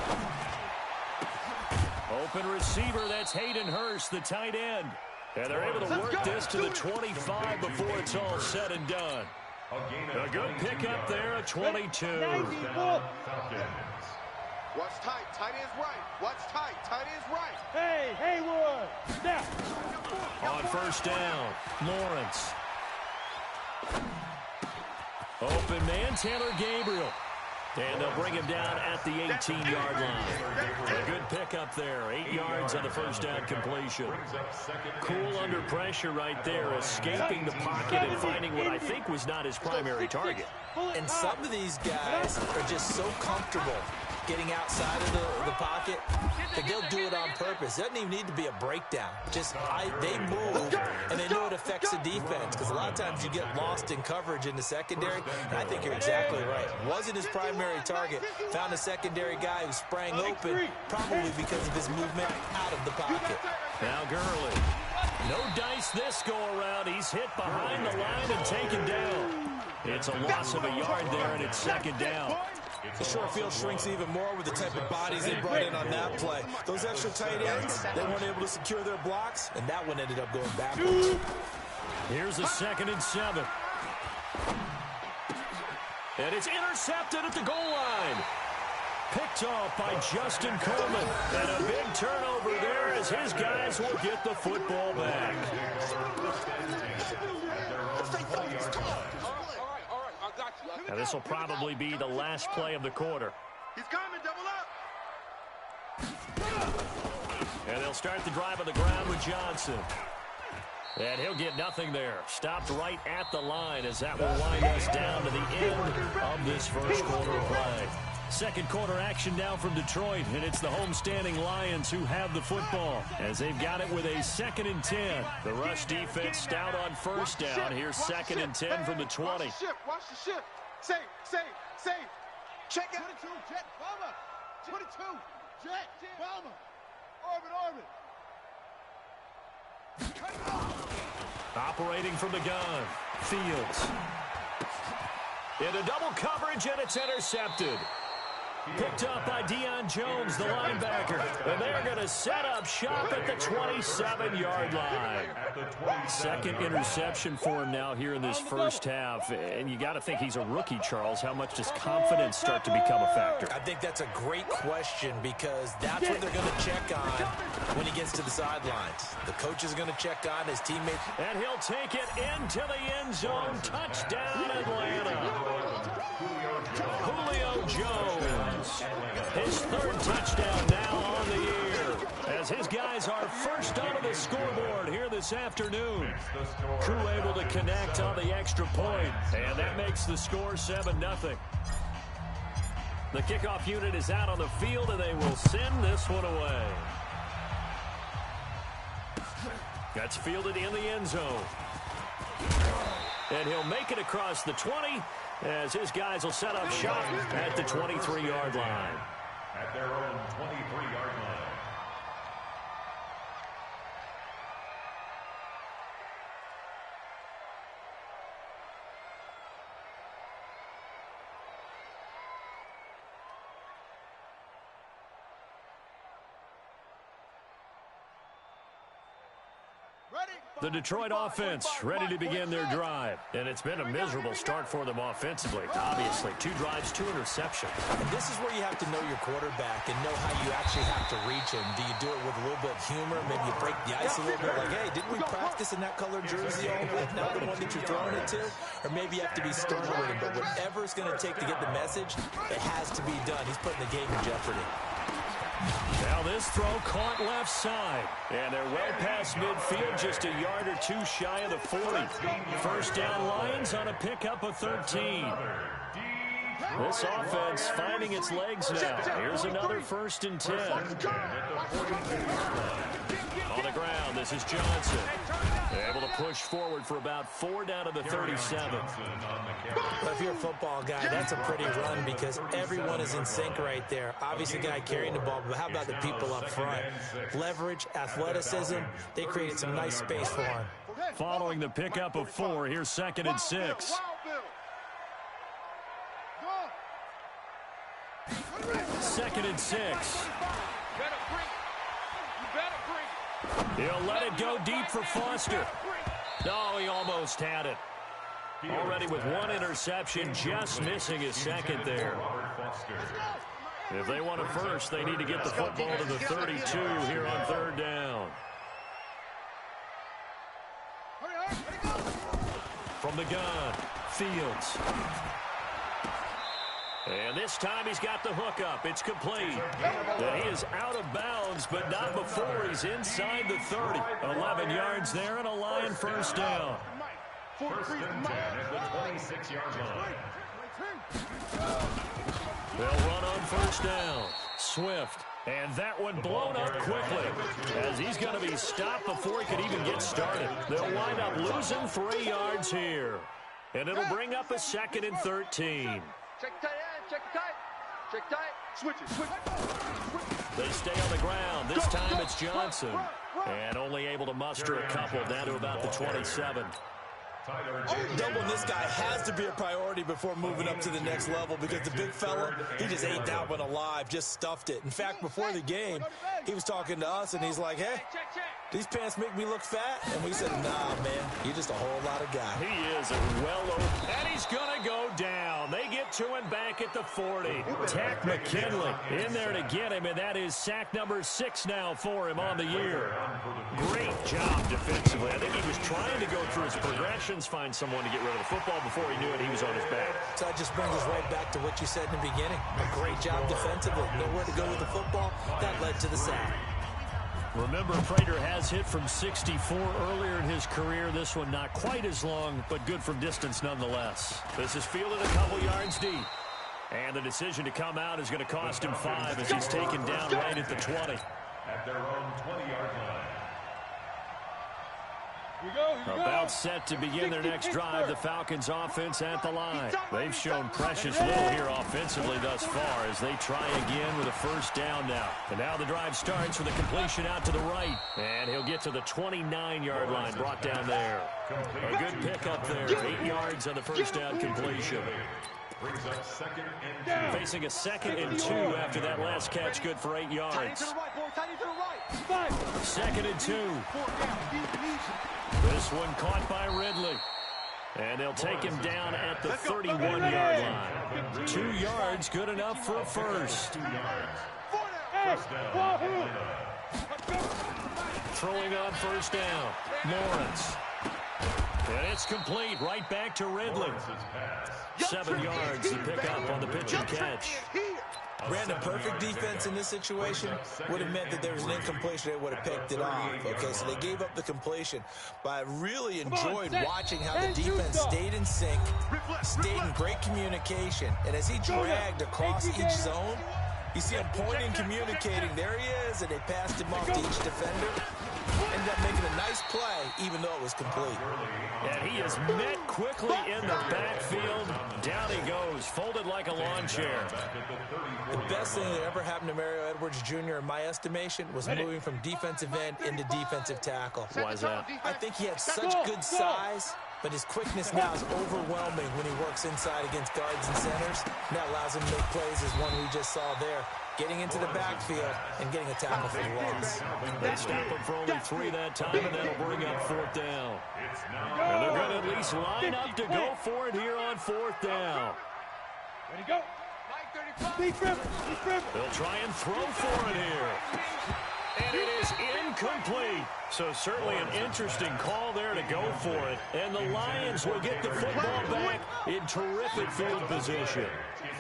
Open receiver, that's Hayden Hurst, the tight end. And they're able to work this to the 25 before it's all said and done. A good pickup there at 22. Watch tight. Tight end's right. Watch tight. Tight end's right. Hey, Haywood. Now. On first down, Lawrence. Open man, Taylor Gabriel. And they'll bring him down at the 18-yard line. A good pickup there. 8 yards on the first down completion. Cool under pressure right there, escaping the pocket and finding what I think was not his primary target. And some of these guys are just so comfortable getting outside of the pocket that they'll do it on purpose. It doesn't even need to be a breakdown. Just they move, and they know it affects the defense because a lot of times you get lost in coverage in the secondary, and I think you're exactly right. Wasn't his primary target. Found a secondary guy who sprang open, probably because of his movement out of the pocket. Now Gurley. No dice this go-around. He's hit behind the line and taken down. It's a loss of a yard there, and it's second down. The short field shrinks even more with the type of bodies they brought in on that play. Those extra tight ends, they weren't able to secure their blocks, and that one ended up going backwards. Here's a 2nd and 7. And it's intercepted at the goal line. Picked off by Justin Coleman. And a big turnover there as his guys will get the football back. Now this will probably be the last play of the quarter. He's coming, double up. And they'll start the drive on the ground with Johnson. And he'll get nothing there. Stopped right at the line as that will wind us down to the end of this first quarter of play. Second quarter action now from Detroit, and it's the homestanding Lions who have the football as they've got it with a 2nd and 10. The rush defense stout on first down. Here's 2nd and 10 from the 20. Watch the shift. Safe. Check it. 22, jet, bomber. 22, jet, bomber. Orbit. Operating from the gun, Fields. Into double coverage, and it's intercepted. Picked up by Deion Jones, the linebacker. And they're going to set up shop at the 27-yard line. Second interception for him now here in this first half. And you got to think he's a rookie, Charles. How much does confidence start to become a factor? I think that's a great question because that's what they're going to check on when he gets to the sidelines. The coach is going to check on his teammates. And he'll take it into the end zone. Touchdown, Atlanta. Julio Jones, his 3rd touchdown now on the year, as his guys are first onto the scoreboard here this afternoon. Crew able to connect on the extra point, and that makes the score 7-0. The kickoff unit is out on the field, and they will send this one away. That's fielded in the end zone. And he'll make it across the 20 as his guys will set up shop at the 23-yard line. At their own 23-yard line. The Detroit offense ready to begin their drive. And it's been a miserable start for them offensively. Obviously, 2 drives, 2 interceptions. And this is where you have to know your quarterback and know how you actually have to reach him. Do you do it with a little bit of humor? Maybe you break the ice a little bit like, hey, didn't we practice in that colored jersey all week? Not the one that you're throwing it to? Or maybe you have to be stern with him. But whatever it's going to take to get the message, it has to be done. He's putting the game in jeopardy. Now this throw caught left side. And they're well past midfield, just a yard or 2 shy of the 40. First down Lions on a pickup of 13. This offense finding its legs now. Here's another 1st and 10. On the ground, this is Johnson. Able to push forward for about 4 down to the 37. But if you're a football guy, that's a pretty run because everyone is in sync right there. Obviously, the guy carrying the ball, but how about the people up front? Leverage, athleticism, they created some nice space for him. Following the pickup of 4, here's 2nd and 6. 2nd and 6. He'll let it go deep for Foster. No, he almost had it. Already with 1 interception, just missing his 2nd there. If they want a first, they need to get the football to the 32 here on 3rd down. From the gun, Fields. And this time he's got the hook up. It's complete. And he is out of bounds, but not before he's inside the 30. 11 yards there and a Lion first down. 1st and 10 at the 26-yard line. They'll run on 1st down. Swift. And that one blown up quickly as he's going to be stopped before he could even get started. They'll wind up losing 3 yards here. And it'll bring up a 2nd and 13. Check tight end, check tight. Check tight. Switch it, switch it. They stay on the ground. This time it's Johnson. And only able to muster a couple down to about the 27. Doubling this guy has to be a priority before moving up to the next level because the big fella, he just ate that one alive, just stuffed it. In fact, before the game, he was talking to us, and he's like, hey, these pants make me look fat? And we said, nah, man, you're just a whole lot of guy. He is well over, and he's going to go down. They get to him back at the 40. Tack McKinley in there to get him, and that is sack number 6 now for him on the year. Great job defensively. I think he was trying to go through his progressions, find someone to get rid of the football. Before he knew it, he was on his back. So that just brings us right back to what you said in the beginning. A great job defensively. Nowhere to go with the football. That led to the sack. Remember, Prater has hit from 64 earlier in his career. This one not quite as long, but good from distance nonetheless. This is fielded a couple yards deep. And the decision to come out is going to cost him 5 as he's taken down right at the 20. At their own 20-yard line. About set to begin their next drive, the Falcons offense at the line. They've shown precious little here offensively thus far as they try again with a first down now. And now the drive starts with a completion out to the right. And he'll get to the 29-yard line, brought down there. A good pickup there, 8 yards on the first down completion. Brings up 2nd and 2. Facing a 2nd and 2 after that last catch, good for 8 yards. 2nd and 2. This one caught by Ridley. And they'll take him down at the 31-yard line. 2 yards, good enough for a first. 2 yards. First down. Throwing on first down, Lawrence. And it's complete, right back to Ridley. 7 yards to pick up on the pitch and catch. Brandon, perfect defense in this situation would have meant that there was an incompletion. They would have picked it off. Okay, so they gave up the completion. But I really enjoyed watching how the defense stayed in sync, stayed in great communication. And as he dragged across each zone, You see him pointing, communicating. There he is, and they passed him off to each defender. Ended up making a nice play, even though it was complete. And he is met quickly in the backfield. Down he goes, folded like a lawn chair. The best thing that ever happened to Mario Edwards Jr., in my estimation, was moving from defensive end into defensive tackle. Why is that? I think he had such good size, but his quickness now is overwhelming when he works inside against guards and centers. And that allows him to make plays as one we just saw there, getting into the backfield and getting a tackle for the loss. They stop him for only 3 that time, and that'll bring up 4th down. And they're going to at least line up to go for it here on 4th down. Ready, go. They'll try and throw for it here. And it is incomplete. So certainly an interesting call there to go for it. And the Lions will get the football back in terrific field position.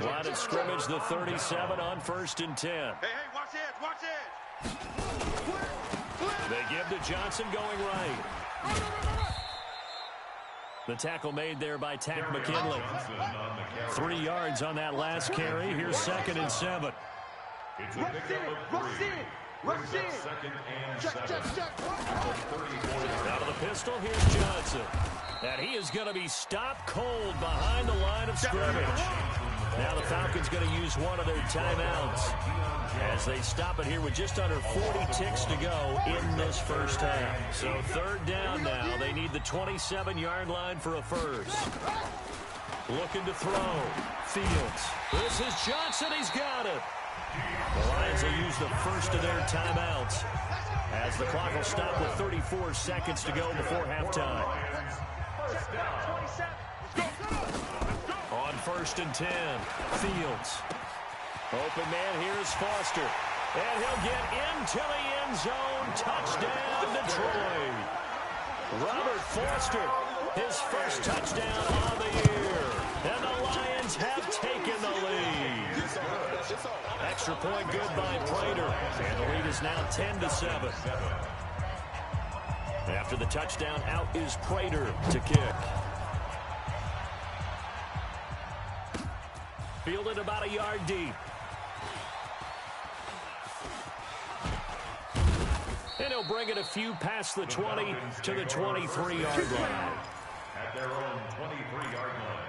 Line of scrimmage, the 37 on 1st and 10. Hey, watch it, watch it. They give to Johnson going right. The tackle made there by Tack McKinley. 3 yards on that last carry. Here's 2nd and 7. It's a pickup of 3. Brings up 2nd and 7. Out of the pistol, here's Johnson. And he is going to be stopped cold behind the line of scrimmage. Now the Falcons going to use one of their timeouts as they stop it here with just under 40 ticks to go in this first half. So 3rd down now. They need the 27-yard line for a first. Looking to throw. Fields. This is Johnson. He's got it. The Lions will use the first of their timeouts as the clock will stop with 34 seconds to go before halftime. On 1st and 10, Fields. Open man, here's Foster. And he'll get into the end zone. Touchdown, Detroit. Robert Foster, his first touchdown on the year. And the Lions have taken the lead. Extra point good by Prater. And the lead is now 10-7. After the touchdown, out is Prater to kick. Fielded about a yard deep. And he'll bring it a few past the 20 to the 23-yard line. At their own 23-yard line.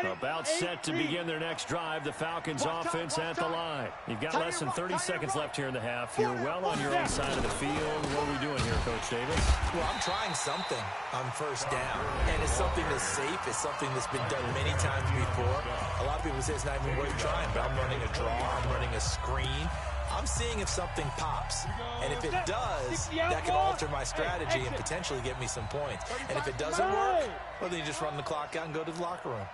About set to begin their next drive. The Falcons offense at the line. You've got less than 30 seconds left here in the half. You're well on your own side of the field. What are we doing here, Coach Davis? Well, I'm trying something on 1st down, and it's something that's safe. It's something that's been done many times before. A lot of people say it's not even worth trying, but I'm running a draw. I'm running a screen. I'm seeing if something pops, and if it does, that can alter my strategy and potentially get me some points. And if it doesn't work, well, then you just run the clock out and go to the locker room.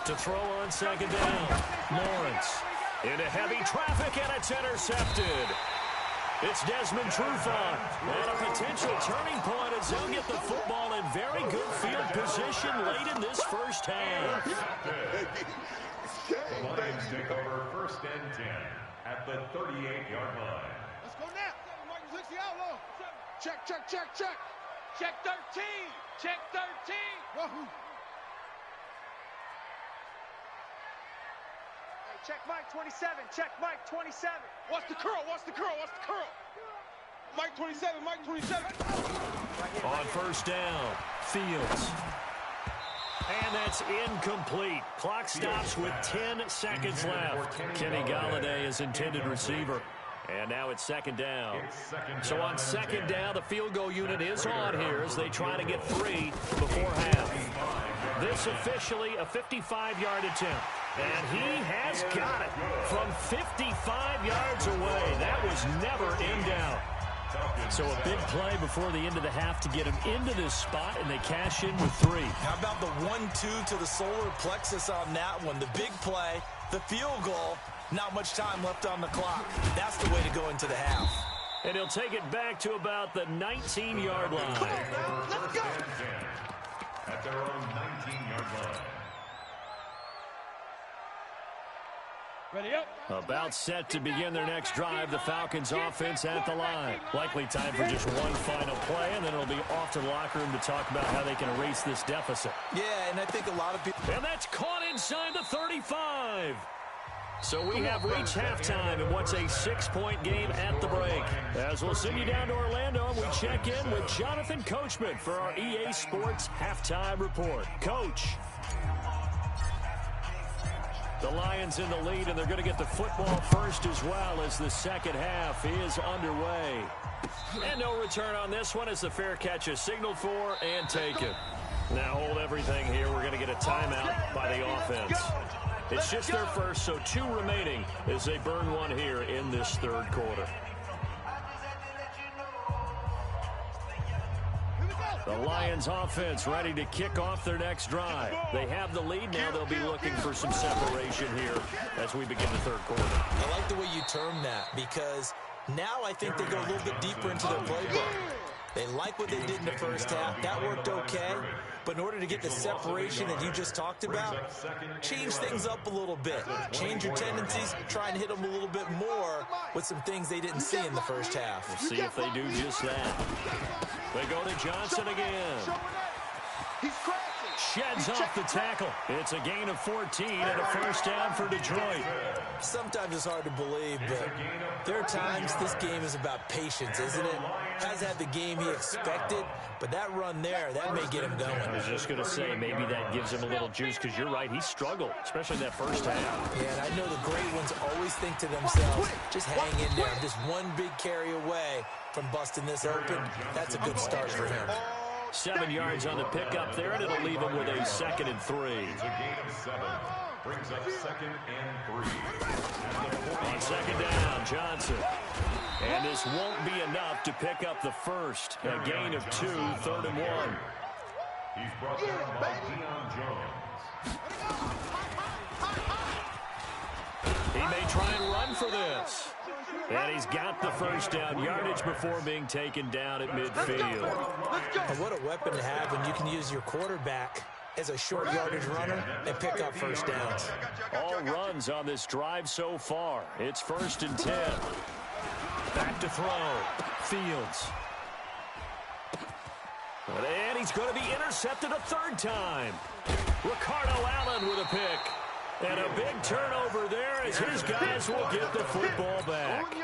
To throw on 2nd down, Lawrence into heavy traffic, and it's intercepted. It's Desmond Trufant, and a potential turning point as they'll get the football in very good field position late in this first half. The Lions take over 1st and 10 at the 38-yard line. Let's go now. Martin Lynch, the outlaw. Check. Check 13. Check 13. Wahoo. Check Mike 27. Check Mike 27. What's the curl? Mike 27. On 1st down, Fields. And that's incomplete. Clock stops with 10 seconds left. Kenny Galladay is intended receiver. And now it's 2nd down. So on 2nd down, the field goal unit is on here as they try to get 3 before half. This officially a 55-yard attempt. And he has got it from 55 yards away. That was never in doubt. So a big play before the end of the half to get him into this spot, and they cash in with 3. How about the 1-2 to the solar plexus on that one? The big play, the field goal, not much time left on the clock. That's the way to go into the half. And he'll take it back to about the 19-yard line. Let's go. At their own 19-yard line. Ready up. About set to begin their next drive, the Falcons offense at the line. Likely time for just one final play, and then it'll be off to the locker room to talk about how they can erase this deficit. Yeah, and I think a lot of people... And that's caught inside the 35. So we have reached halftime in what's a 6-point game at the break. As we'll send you down to Orlando, and we check in with Jonathan Coachman for our EA Sports Halftime Report. Coach. The Lions in the lead, and they're going to get the football first as well as the second half is underway. And no return on this one as the fair catch is signaled for and taken. Now hold everything here. We're going to get a timeout by the offense. It's just their first, so 2 remaining as they burn one here in this third quarter. The Lions offense ready to kick off their next drive. They have the lead now. They'll be looking for some separation here as we begin the third quarter. I like the way you term that because now I think they go a little bit deeper into their playbook. They like what they did in the first half. That worked okay. But in order to get the separation that you just talked about, change things up a little bit. Change your tendencies. Try and hit them a little bit more with some things they didn't see in the first half. We'll see if they do just that. They go to Johnson again. Sheds off the tackle. It's a gain of 14 and a first down for Detroit. Sometimes it's hard to believe, but there are times this game is about patience, isn't it? Has had the game he expected, but that run there, that may get him going. I was just going to say, maybe that gives him a little juice because you're right, he struggled, especially that first half. Yeah, and I know the great ones always think to themselves, just hang in there. Just one big carry away from busting this open. That's a good start for him. 7 yards on the pickup there, and it'll leave him with a 2nd and 3. It's a gain of 7. Brings up 2nd and 3. On 2nd down, Johnson. And this won't be enough to pick up the first. A gain of 2, 3rd and 1. He's brought down by Deion Jones. He may try and run for this. And he's got the first down yardage before being taken down at midfield. And what a weapon to have when you can use your quarterback as a short yardage runner and pick up first downs. All runs on this drive so far. It's 1st and 10. Back to throw. Fields. And he's going to be intercepted a 3rd time. Ricardo Allen with a pick. And a big turnover there as his guys will get the football back.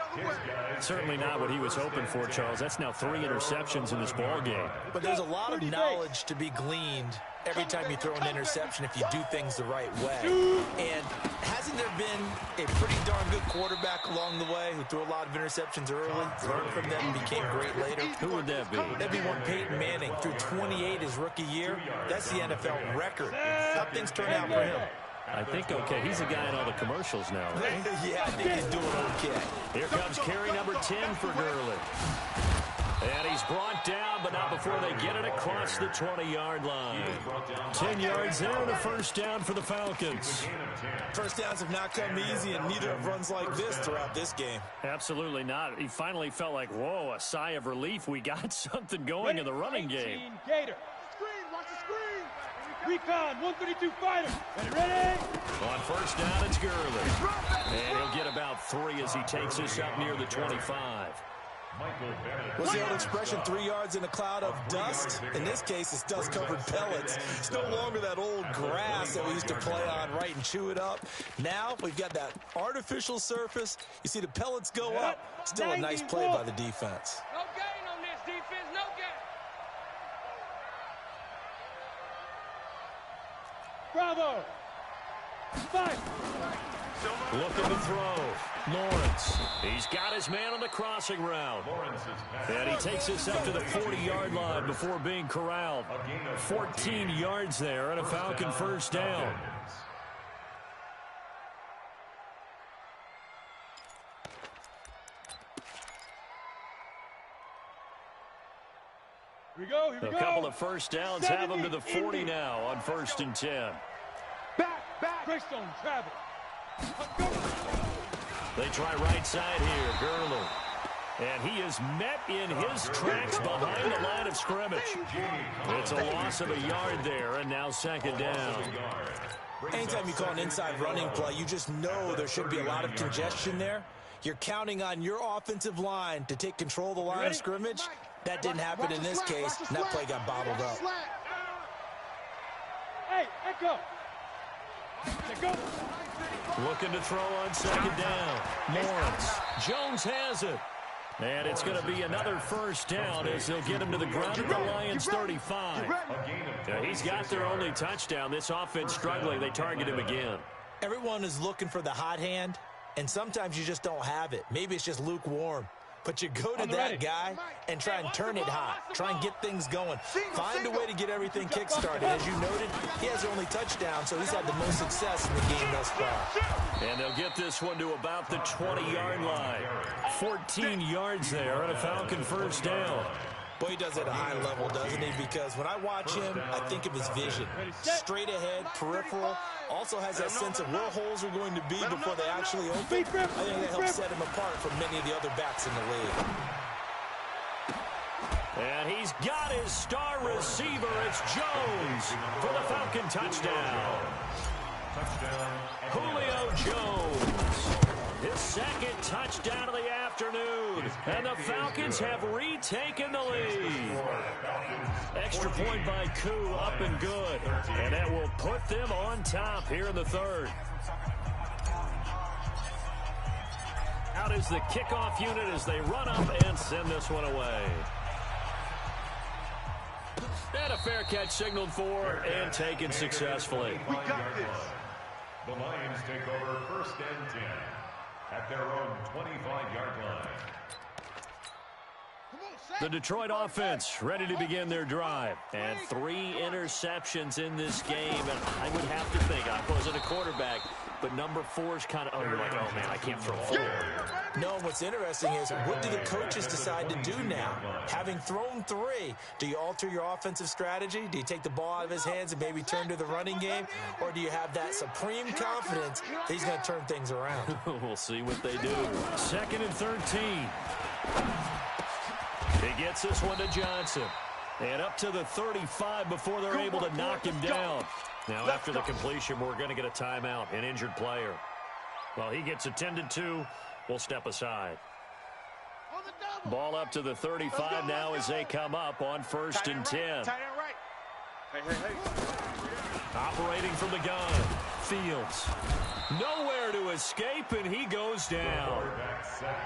Certainly not what he was hoping for, Charles. That's now 3 interceptions in this ball game. But there's a lot of knowledge to be gleaned every time you throw an interception if you do things the right way. And hasn't there been a pretty darn good quarterback along the way who threw a lot of interceptions early, learned from them, and became great later? Who would that be? That'd be one Peyton Manning. Threw 28 his rookie year. That's the NFL record. How things turn out for him. I think, okay, he's a guy in all the commercials now, right? Yeah, I think he's doing okay. Here comes carry number 10 for Gurley. And he's brought down, but not before they get it across the 20-yard line. 10 yards there and a first down for the Falcons. First downs have not come easy, and neither have runs like this throughout this game. Absolutely not. He finally felt like, whoa, a sigh of relief. We got something going in the running game. Gator. Screen, watch the screen. Recon, 132 fighter. Ready? On first down, it's Gurley. And he'll get about 3 as he takes us up near the 25. What's the old expression, 3 yards in a cloud of dust? In this case, it's dust-covered pellets. It's no longer that old grass that we used to play on, right, and chew it up. Now we've got that artificial surface. You see the pellets go up. Still a nice play by the defense. No gain on this defense, no gain. Bravo. Fight. Looking to throw. Lawrence. He's got his man on the crossing route. And he takes us up to the 40-yard line before being corralled. 14 yards there and a Falcon first down. Here we go, here we A go. couple of first downs have him to the 40 now on 1st and 10. Back. Greystone, travel. They try right side here, Gurley. And he is met in his tracks behind the line of scrimmage. It's a loss of a yard there, and now second down. Anytime you call an inside running play, you just know there should be a lot of congestion there. You're counting on your offensive line to take control of the line of scrimmage. That didn't happen in this case, and that play got bottled up. Hey, Echo. Go. Looking to throw on second down. Lawrence. Jones has it. And it's going to be another first down as they'll get him to the ground at the Lions 35. Yeah, he's got their only touchdown. This offense struggling. They target him again. Everyone is looking for the hot hand, and sometimes you just don't have it. Maybe it's just lukewarm. But you go to that guy and try and turn it hot. Try and get things going. Find a way to get everything kick-started. As you noted, he has the only touchdown, so he's had the most success in the game thus far. And they'll get this one to about the 20-yard line. 14 yards there and a Falcon first down. Boy, he does it at a high level, doesn't he? Because when I watch him, I think of his vision. Straight ahead, peripheral. Also has that sense of where holes are going to be before they actually open. I think that helps set him apart from many of the other backs in the league. And he's got his star receiver. It's Jones for the Falcon touchdown. Julio Jones. His second touchdown of the afternoon. And the Falcons have retaken the lead. Extra point by Koo, up and good. And that will put them on top here in the third. Out is the kickoff unit as they run up and send this one away. And a fair catch signaled for and taken successfully. We got this. The Lions take over first and 10 at their own 25-yard line. The Detroit offense ready to begin their drive. And 3 interceptions in this game. And I would have to think, I wasn't a quarterback, but number 4 is kind of, oh, you're like, oh, man, I can't throw 4. No, what's interesting is, what do the coaches decide to do now? Having thrown 3, do you alter your offensive strategy? Do you take the ball out of his hands and maybe turn to the running game? Or do you have that supreme confidence that he's going to turn things around? We'll see what they do. 2nd and 13. He gets this one to Johnson. And up to the 35 before they're able to knock him down. Now, after the completion, we're going to get a timeout, an injured player. Well, he gets attended to. We'll step aside. Ball up to the 35 now as they come up on 1st and 10. Operating from the gun. Fields. Nowhere to escape, and he goes down.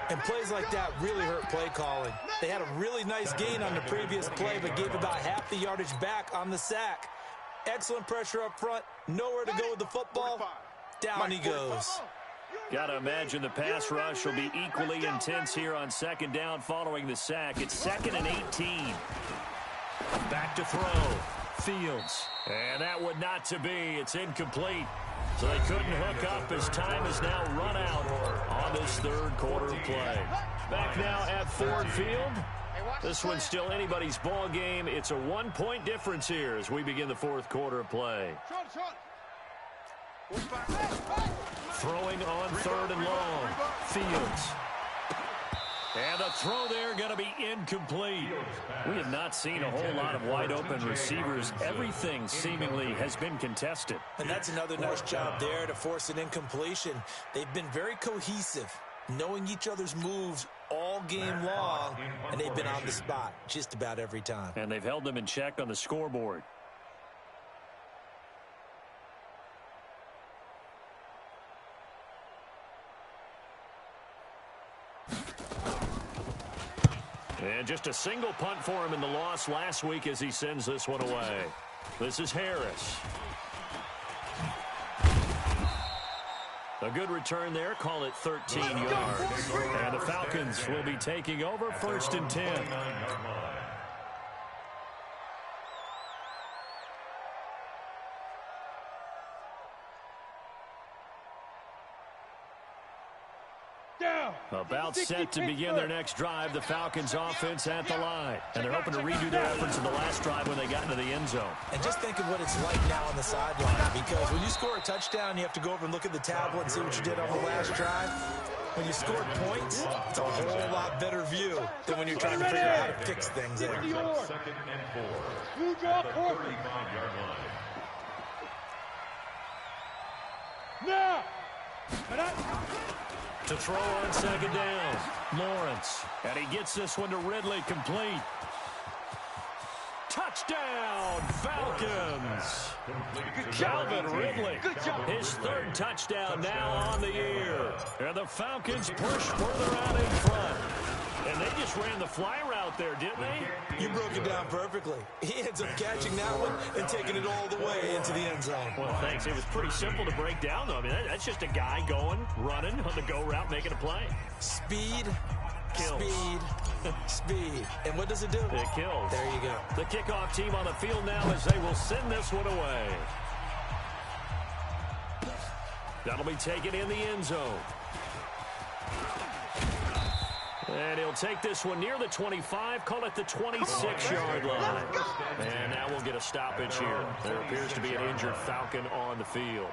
And plays like that really hurt play calling. They had a really nice gain on the previous play, but gave about half the yardage back on the sack. Excellent pressure up front. Nowhere to go with the football. Down he goes. Got to imagine the pass rush will be equally intense here on 2nd down following the sack. It's 2nd and 18. Back to throw. Fields. And that would not to be. It's incomplete. So they couldn't hook up as time is now run out on this 3rd quarter of play. Back now at Ford Field. This one's still anybody's ball game. It's a 1-point difference here as we begin the 4th quarter of play. Throwing on 3rd and long. Fields. And the throw there going to be incomplete. We have not seen a whole lot of wide-open receivers. Everything seemingly has been contested. And that's another nice job there to force an incompletion. They've been very cohesive, knowing each other's moves all game long, and they've been on the spot just about every time. And they've held them in check on the scoreboard. And just a single punt for him in the loss last week as he sends this one away. This is Harris. A good return there. Call it 13 yards. And the Falcons will be taking over 1st and 10. About set to begin their next drive. The Falcons offense at the line. And they're hoping to redo their efforts in the last drive when they got into the end zone. And just think of what it's like now on the sideline, because when you score a touchdown, you have to go over and look at the tablet and see what you did on the last drive. When you scored points, it's a whole lot better view than when you're trying to figure out how to fix things there. Second and 4. You draw At the 35-yard line. now. To throw on second down, Lawrence. And he gets this one to Ridley, complete. Touchdown, Falcons. Calvin Ridley, his third touchdown now on the year. And the Falcons push further out in front. And they just ran the fly route there, didn't they? You broke it down perfectly. He ends up catching that one and taking it all the way into the end zone. Well, thanks. It was pretty simple to break down, though. I mean, that's just a guy going, running on the go route, making a play. Speed, Kills. speed, speed. And what does it do? It kills. There you go. The kickoff team on the field now as they will send this one away. That'll be taken in the end zone. And he'll take this one near the 25, call it the 26-yard line. And now we'll get a stoppage here. There appears to be an injured Falcon on the field.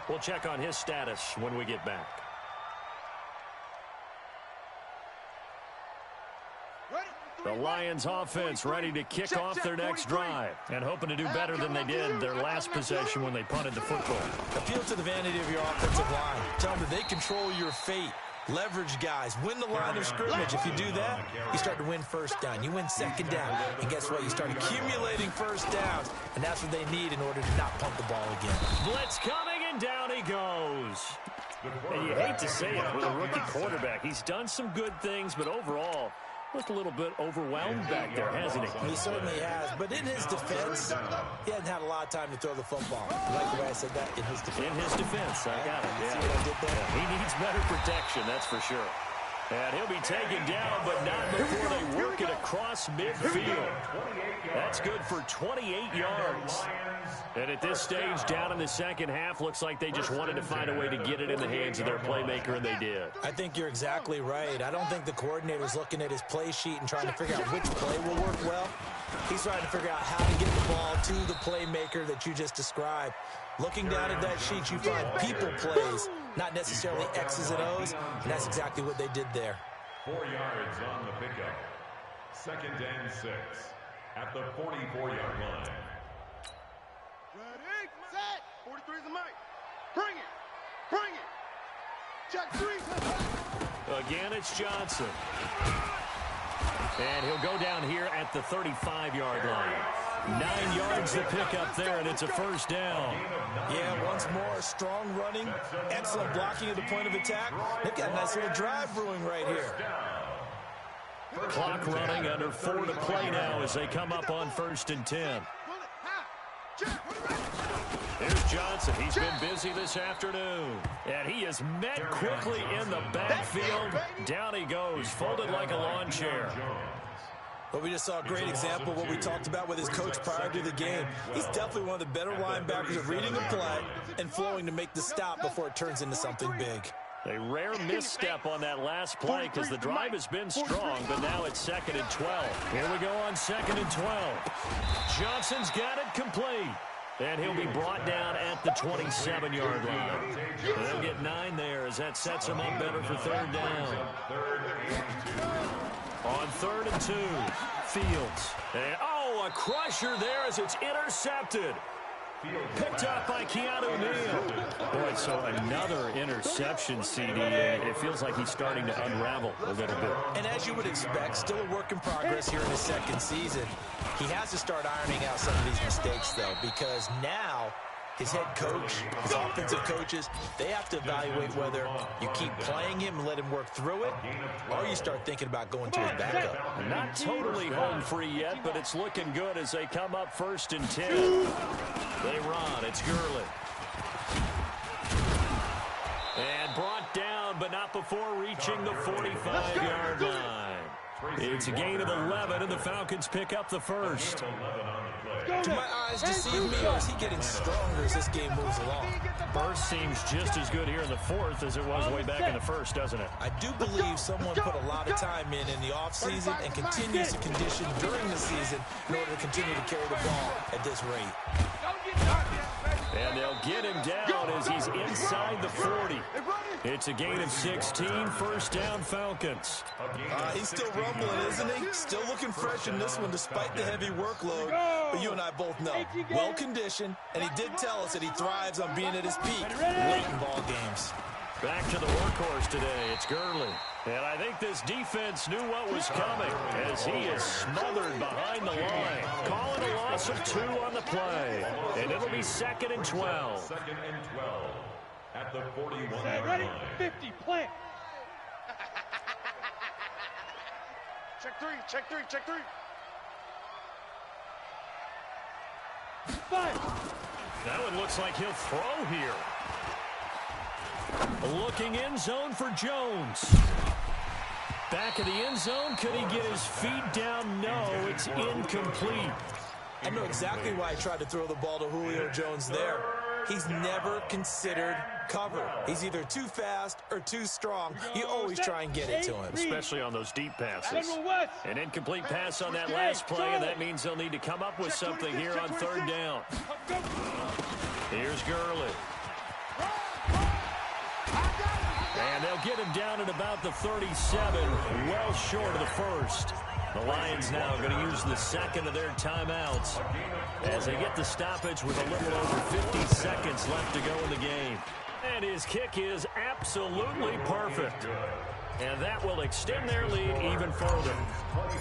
We'll check on his status when we get back. The Lions offense ready to kick off their next drive and hoping to do better than they did their last possession when they punted the football. Appeal to the vanity of your offensive line. Tell them that they control your fate. Leverage guys. Win the line of scrimmage. If you do that, you start to win first down. You win second down. And guess what? You start accumulating first downs. And that's what they need in order to not punt the ball again. Blitz coming, and down he goes. And you hate to say it with a rookie quarterback. He's done some good things, but overall, looked a little bit overwhelmed back there, hasn't he? He certainly has. But in his defense, he hasn't had a lot of time to throw the football. You like the way I said that? In his defense. In his defense, I got it. See what I did there? Yeah, he needs better protection, that's for sure. And he'll be taken down, but not before they work it across midfield. That's good for 28 yards. And at this stage, down in the second half, looks like they just wanted to find a way to get it in the hands of their playmaker, and they did. I think you're exactly right. I don't think the coordinator's looking at his play sheet and trying to figure out which play will work well. He's trying to figure out how to get the ball to the playmaker that you just described. Looking down at that sheet, you find people plays, not necessarily X's and O's, and that's exactly what they did there. 4 yards on the pickup. Second and 6 at the 44-yard line. Ready, set. 43 is the mic. Bring it. Bring it. Check 3. Again, it's Johnson. And he'll go down here at the 35-yard line. 9 yards to pick up there, and it's a first down. Yeah, once more, strong running, excellent blocking at the point of attack. They've got a nice little drive brewing right here. Clock running, under 4 to play now as they come up on 1st and 10. Here's Johnson. He's been busy this afternoon. And he is met quickly in the backfield. Down he goes, folded like a lawn chair. But we just saw a great example of what we talked about with his coach prior to the game. He's definitely one of the better linebackers at reading the play and flowing to make the stop before it turns into something big. A rare misstep on that last play because the drive has been strong, but now it's 2nd and 12. Here we go on 2nd and 12. Johnson's got it complete. And he'll be brought down at the 27-yard line. They'll get 9 there as that sets him up better for 3rd down. On 3rd and 2, Fields. And, a crusher there as it's intercepted. Picked up by Keanu Neal. Boy, so another interception, CD. It feels like he's starting to unravel a little bit. And as you would expect, still a work in progress here in his second season. He has to start ironing out some of these mistakes, though, because now his head coach, his offensive coaches, they have to evaluate whether you keep playing him and let him work through it, or you start thinking about going to his backup. Not totally home free yet, but it's looking good as they come up 1st and 10. They run. It's Gurley. And brought down, but not before reaching the 45-yard line. It's a gain of 11, and the Falcons pick up the first. Do my eyes deceive me, or is he getting stronger as this game moves along? Burst seems just as good here in the 4th as it was way back in the 1st, doesn't it? I do believe someone put a lot of time in the offseason and continues to condition during the season in order to continue to carry the ball at this rate. And they'll get him down as he's inside the 40. It's a gain of 16, first down Falcons. He's still rumbling, isn't he? Still looking fresh in this one despite the heavy workload. But you and I both know, well-conditioned, and he did tell us that he thrives on being at his peak late in ball games. Back to the workhorse today, it's Gurley. And I think this defense knew what was coming as he is smothered behind the line. Calling a loss of 2 on the play. And it'll be 2nd and 12. 2nd and 12 at the 41-yard line. 50, plant. Check three, check three, check three. 5. That one looks like he'll throw here. Looking end zone for Jones. Back of the end zone. Could he get his feet down? No, it's incomplete. I know exactly why I tried to throw the ball to Julio Jones there. He's never considered cover. He's either too fast or too strong. You always try and get it to him. Especially on those deep passes. An incomplete pass on that last play, and that means they'll need to come up with something here on 3rd down. Here's Gurley. And they'll get him down at about the 37, well short of the first. The Lions now going to use the second of their timeouts as they get the stoppage with a little over 50 seconds left to go in the game. And his kick is absolutely perfect. And that will extend their lead even further.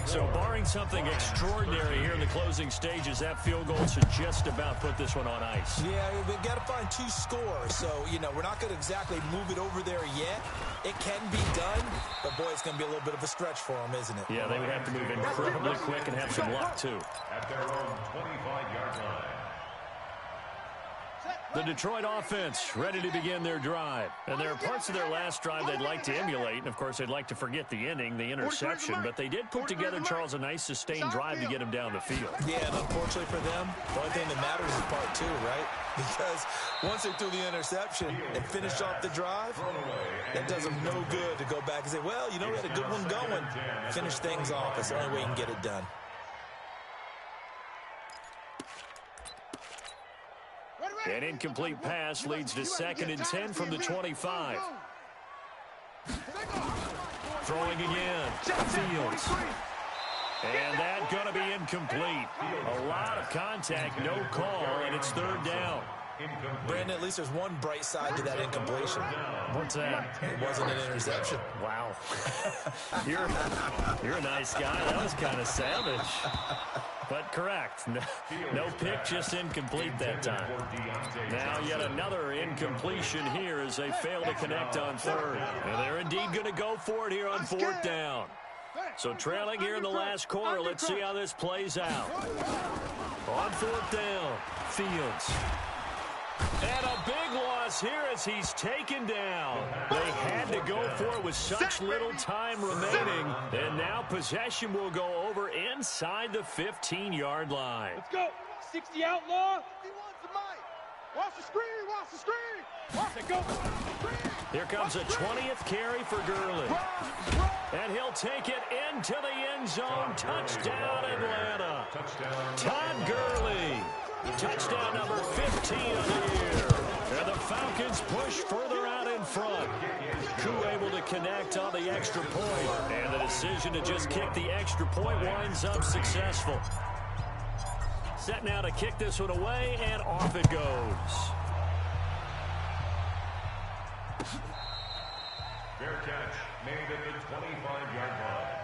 So barring something extraordinary here in the closing stages, that field goal should just about put this one on ice. Yeah, we've got to find 2 scores. So, you know, we're not going to exactly move it over there yet. It can be done, but, boy, it's going to be a little bit of a stretch for them, isn't it? Yeah, they would have to move incredibly quick and have some luck, too. At their own 25-yard line. The Detroit offense ready to begin their drive. And there are parts of their last drive they'd like to emulate. And, of course, they'd like to forget the inning, the interception. But they did put together, Charles, a nice sustained drive to get him down the field. Yeah, and unfortunately for them, the only thing that matters is part 2, right? Because once they threw the interception and finished off the drive, that does them no good to go back and say, well, you know, we had a good one going. Finish things off. That's the only way you can get it done. An incomplete pass leads to 2nd and 10 from the 25. Throwing again. Fields. And that's going to be incomplete. A lot of contact, no call, and it's 3rd down. Brandon, at least there's one bright side to that incompletion. What's that? It wasn't an interception. Wow. You're a nice guy. That was kind of savage. But correct. No pick, just incomplete that time. Now yet another incompletion here as they fail to connect on 3rd. And they're indeed going to go for it here on 4th down. So trailing here in the last quarter, let's see how this plays out. On 4th down, Fields. And a big loss here as he's taken down. They had to go for it with such little time remaining. And now possession will go over inside the 15-yard line. Let's go. 60 outlaw. He wants the mic. Watch the screen. Watch the screen. Watch it go. Here comes a 20th carry for Gurley. And he'll take it into the end zone. Touchdown, Atlanta. Todd Gurley. Touchdown number 15 of the year. And the Falcons push further out in front. Koo able to connect on the extra point. And the decision to just kick the extra point winds up successful. Set now to kick this one away, and off it goes. Fair catch made at the 25-yard line.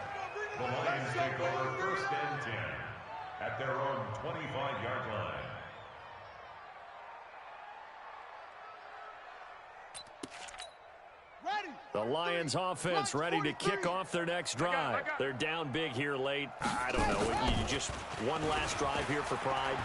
The Lions take over 1st and 10 at their own 25-yard line. The Lions offense ready to kick off their next drive. They're down big here late. I don't know. You just one last drive here for pride.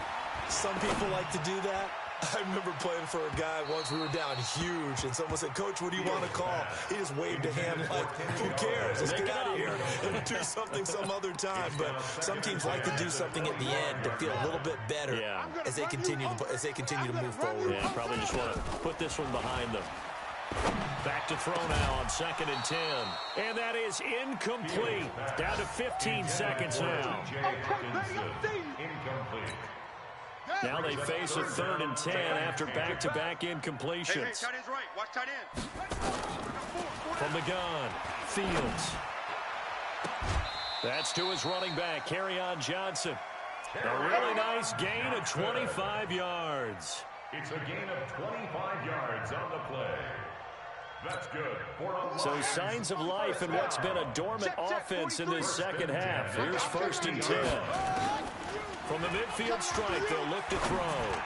Some people like to do that. I remember playing for a guy once. We were down huge, and someone said, Coach, what do you want to call? He just waved a hand like, who cares? Let's get out of here and do something some other time. But some teams like to do something at the end to feel a little bit better as they continue to move forward. Yeah, probably just want to put this one behind them. Back to throw now on 2nd and 10. And that is incomplete. Down to 15 seconds now. Incomplete. Now they face a 3rd and 10 after back-to-back incompletions. Hey, tight end's right. Watch tight end. From the gun, Fields. That's to his running back, Kerryon Johnson. A really nice gain of 25 yards. It's a gain of 25 yards on the play. That's good. So signs of life in what's been a dormant offense in this second half. Here's 1st and 10. From the midfield stripe, they'll look to throw.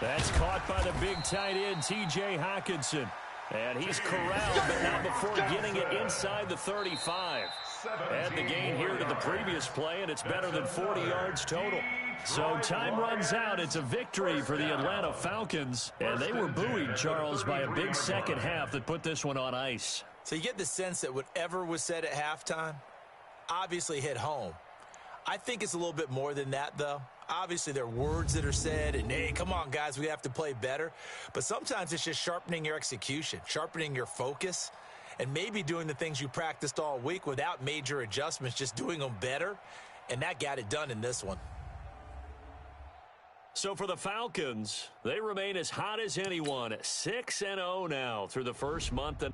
That's caught by the big tight end, T.J. Hockenson. And he's corralled, but not before getting it inside the 35. Add the gain here to the previous play, and it's better than 40 yards total. So time runs out. It's a victory for the Atlanta Falcons. And they were buoyed, Charles, by a big second half that put this one on ice. So you get the sense that whatever was said at halftime obviously hit home. I think it's a little bit more than that, though. Obviously, there are words that are said, and, hey, come on, guys, we have to play better. But sometimes it's just sharpening your execution, sharpening your focus, and maybe doing the things you practiced all week without major adjustments, just doing them better. And that got it done in this one. So for the Falcons, they remain as hot as anyone, 6-0 now through the first month.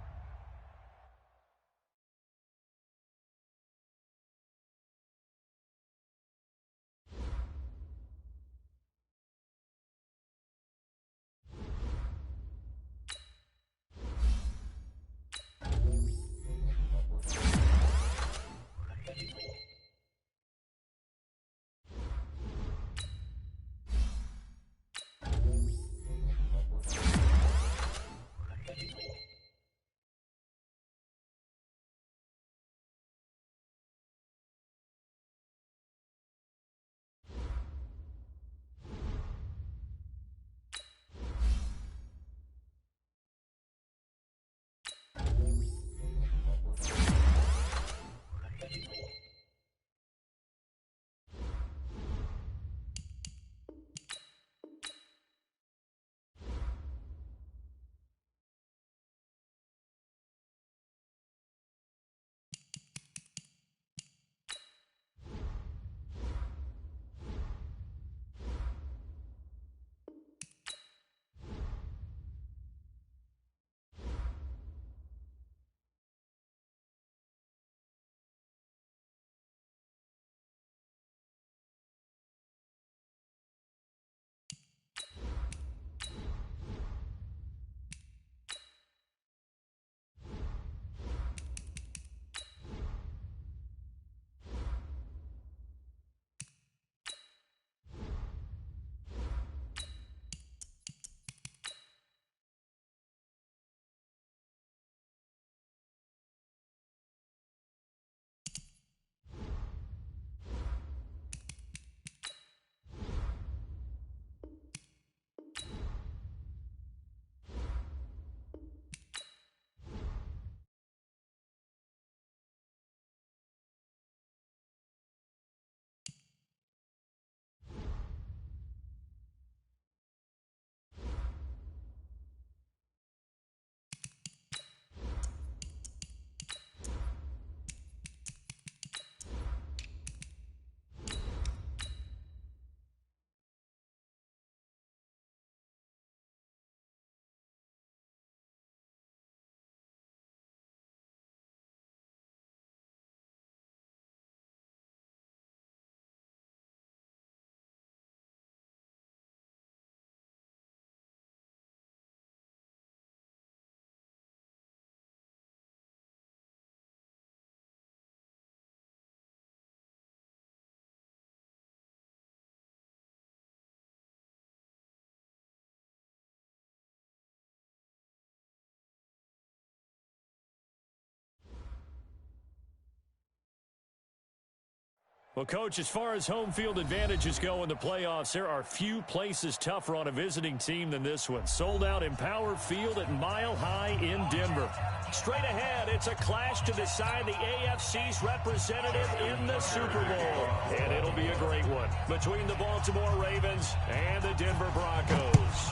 Well, Coach, as far as home field advantages go in the playoffs, there are few places tougher on a visiting team than this one. Sold out Empower Field at Mile High in Denver. Straight ahead, it's a clash to decide the AFC's representative in the Super Bowl. And it'll be a great one between the Baltimore Ravens and the Denver Broncos.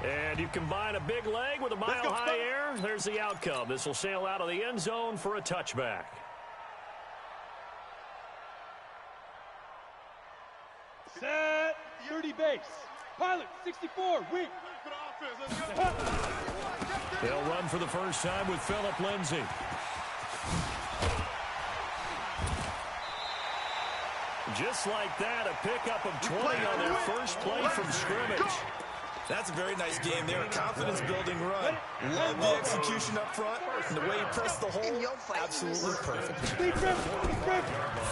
And you combine a big leg with a mile-high air, there's the outcome. This will sail out of the end zone for a touchback. Set. 30 base. Pilot, 64, wing. They'll run for the first time with Phillip Lindsay. Just like that, a pickup of 20 on their first play from scrimmage. That's a very nice game there. A confidence-building run. Love the execution up front. And the way he pressed the hole, absolutely perfect.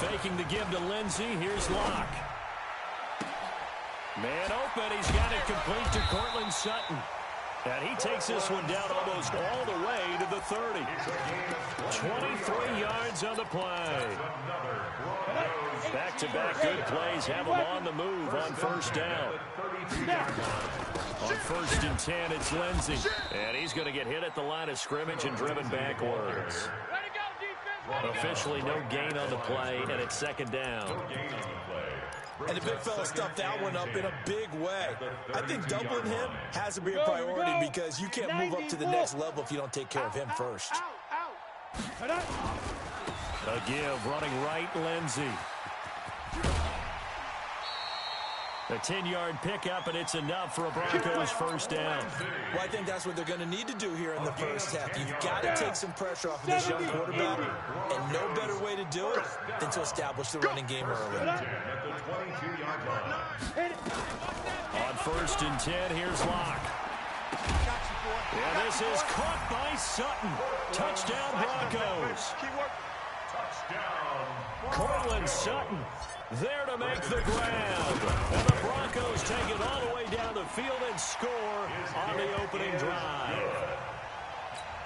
Faking the give to Lindsay. Here's Locke. Man open. He's got it complete to Cortland Sutton. And he takes this one down almost all the way to the 30. 23 yards on the play. Back-to-back good plays have him on the move on first down. On 1st and 10, it's Lindsay. And he's going to get hit at the line of scrimmage and driven backwards. Officially no gain on the play, and it's 2nd down. And the big fella stuffed that one up in a big way. I think doubling him has to be a priority because you can't move up to the next level if you don't take care of him first. A give, running right, Lindsay. A 10-yard pickup, and it's enough for a Broncos first down. Well, I think that's what they're going to need to do here in the first half. You've got to take some pressure off of this young quarterback, and no better way to do it than to establish the running game early. On 1st and 10, here's Locke. And this is caught by Sutton. Touchdown, Broncos. Cortland Sutton there to make the grab. And the Broncos take it all the way down the field and score on the opening drive.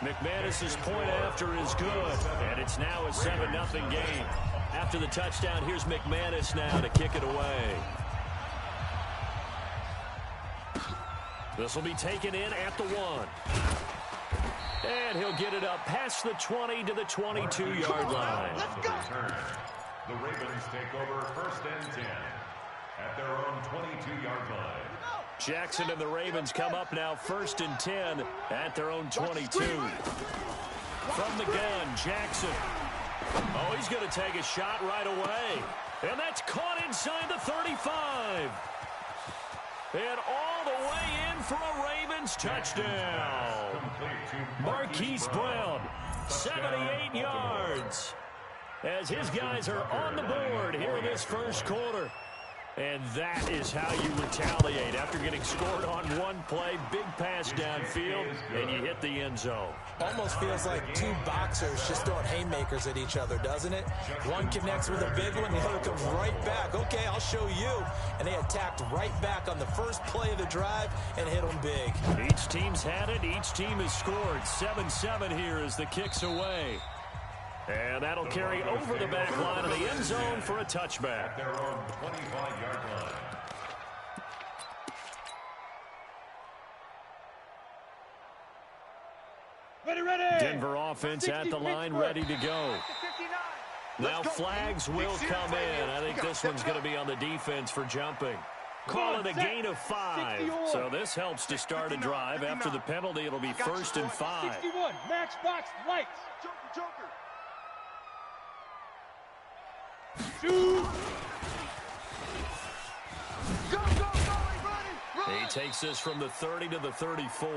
McManus's point after is good, and it's now a 7-0 game. After the touchdown, here's McManus now to kick it away. This will be taken in at the 1. And he'll get it up past the 20 to the 22-yard line. Let's go. The Ravens take over 1st and 10 at their own 22-yard line. Jackson and the Ravens come up now 1st and 10 at their own 22. From the gun, Jackson. Oh, he's going to take a shot right away. And that's caught inside the 35. And all the way in for a Ravens touchdown. Marquise Brown, 78 yards. As his guys are on the board here in this first quarter. And that is how you retaliate after getting scored on one play. Big pass downfield, and you hit the end zone. Almost feels like two boxers just throwing haymakers at each other, doesn't it? One connects with a big one, the other comes right back. Okay, I'll show you. And they attacked right back on the first play of the drive and hit them big. Each team's had it. Each team has scored. 7-7 here as the kick's away. And that'll carry over the back line of the end zone for a touchback. Their own 25-yard line. Ready. Denver offense at the line, ready to go. Now flags will come in. I think this one's going to be on the defense for jumping. Call it a gain of 5. So this helps to start a drive. After the penalty, it'll be 1st and 5. 61, matchbox lights. Joker. Shoot. Go, He takes this from the 30 to the 34.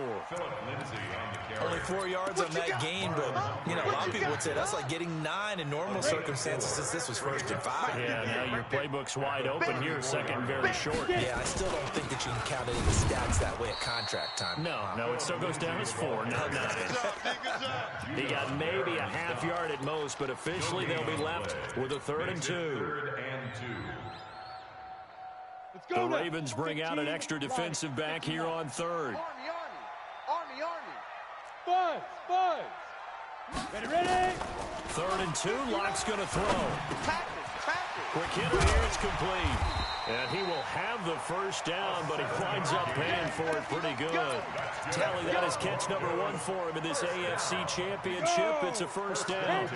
Only 4 yards on that gain, but, you know, a lot of people would say that's like getting 9 in normal circumstances since this was 1st and 5. Yeah, now your playbook's wide open here, 2nd and very short. Yeah, I still don't think that you can count it in the stats that way at contract time. No, it still goes down as 4, not 9. He got maybe a half yard at most, but officially they'll be left with a 3rd and 2. The Ravens bring out an extra defensive back here on 3rd. Army. Buzz. Ready. 3rd and 2, Locke's going to throw. Pack it. Quick hit here, it's complete. And he will have the first down, but he winds up paying for it pretty good. Tally that is catch number 1 for him in this AFC Championship. It's a 1st down.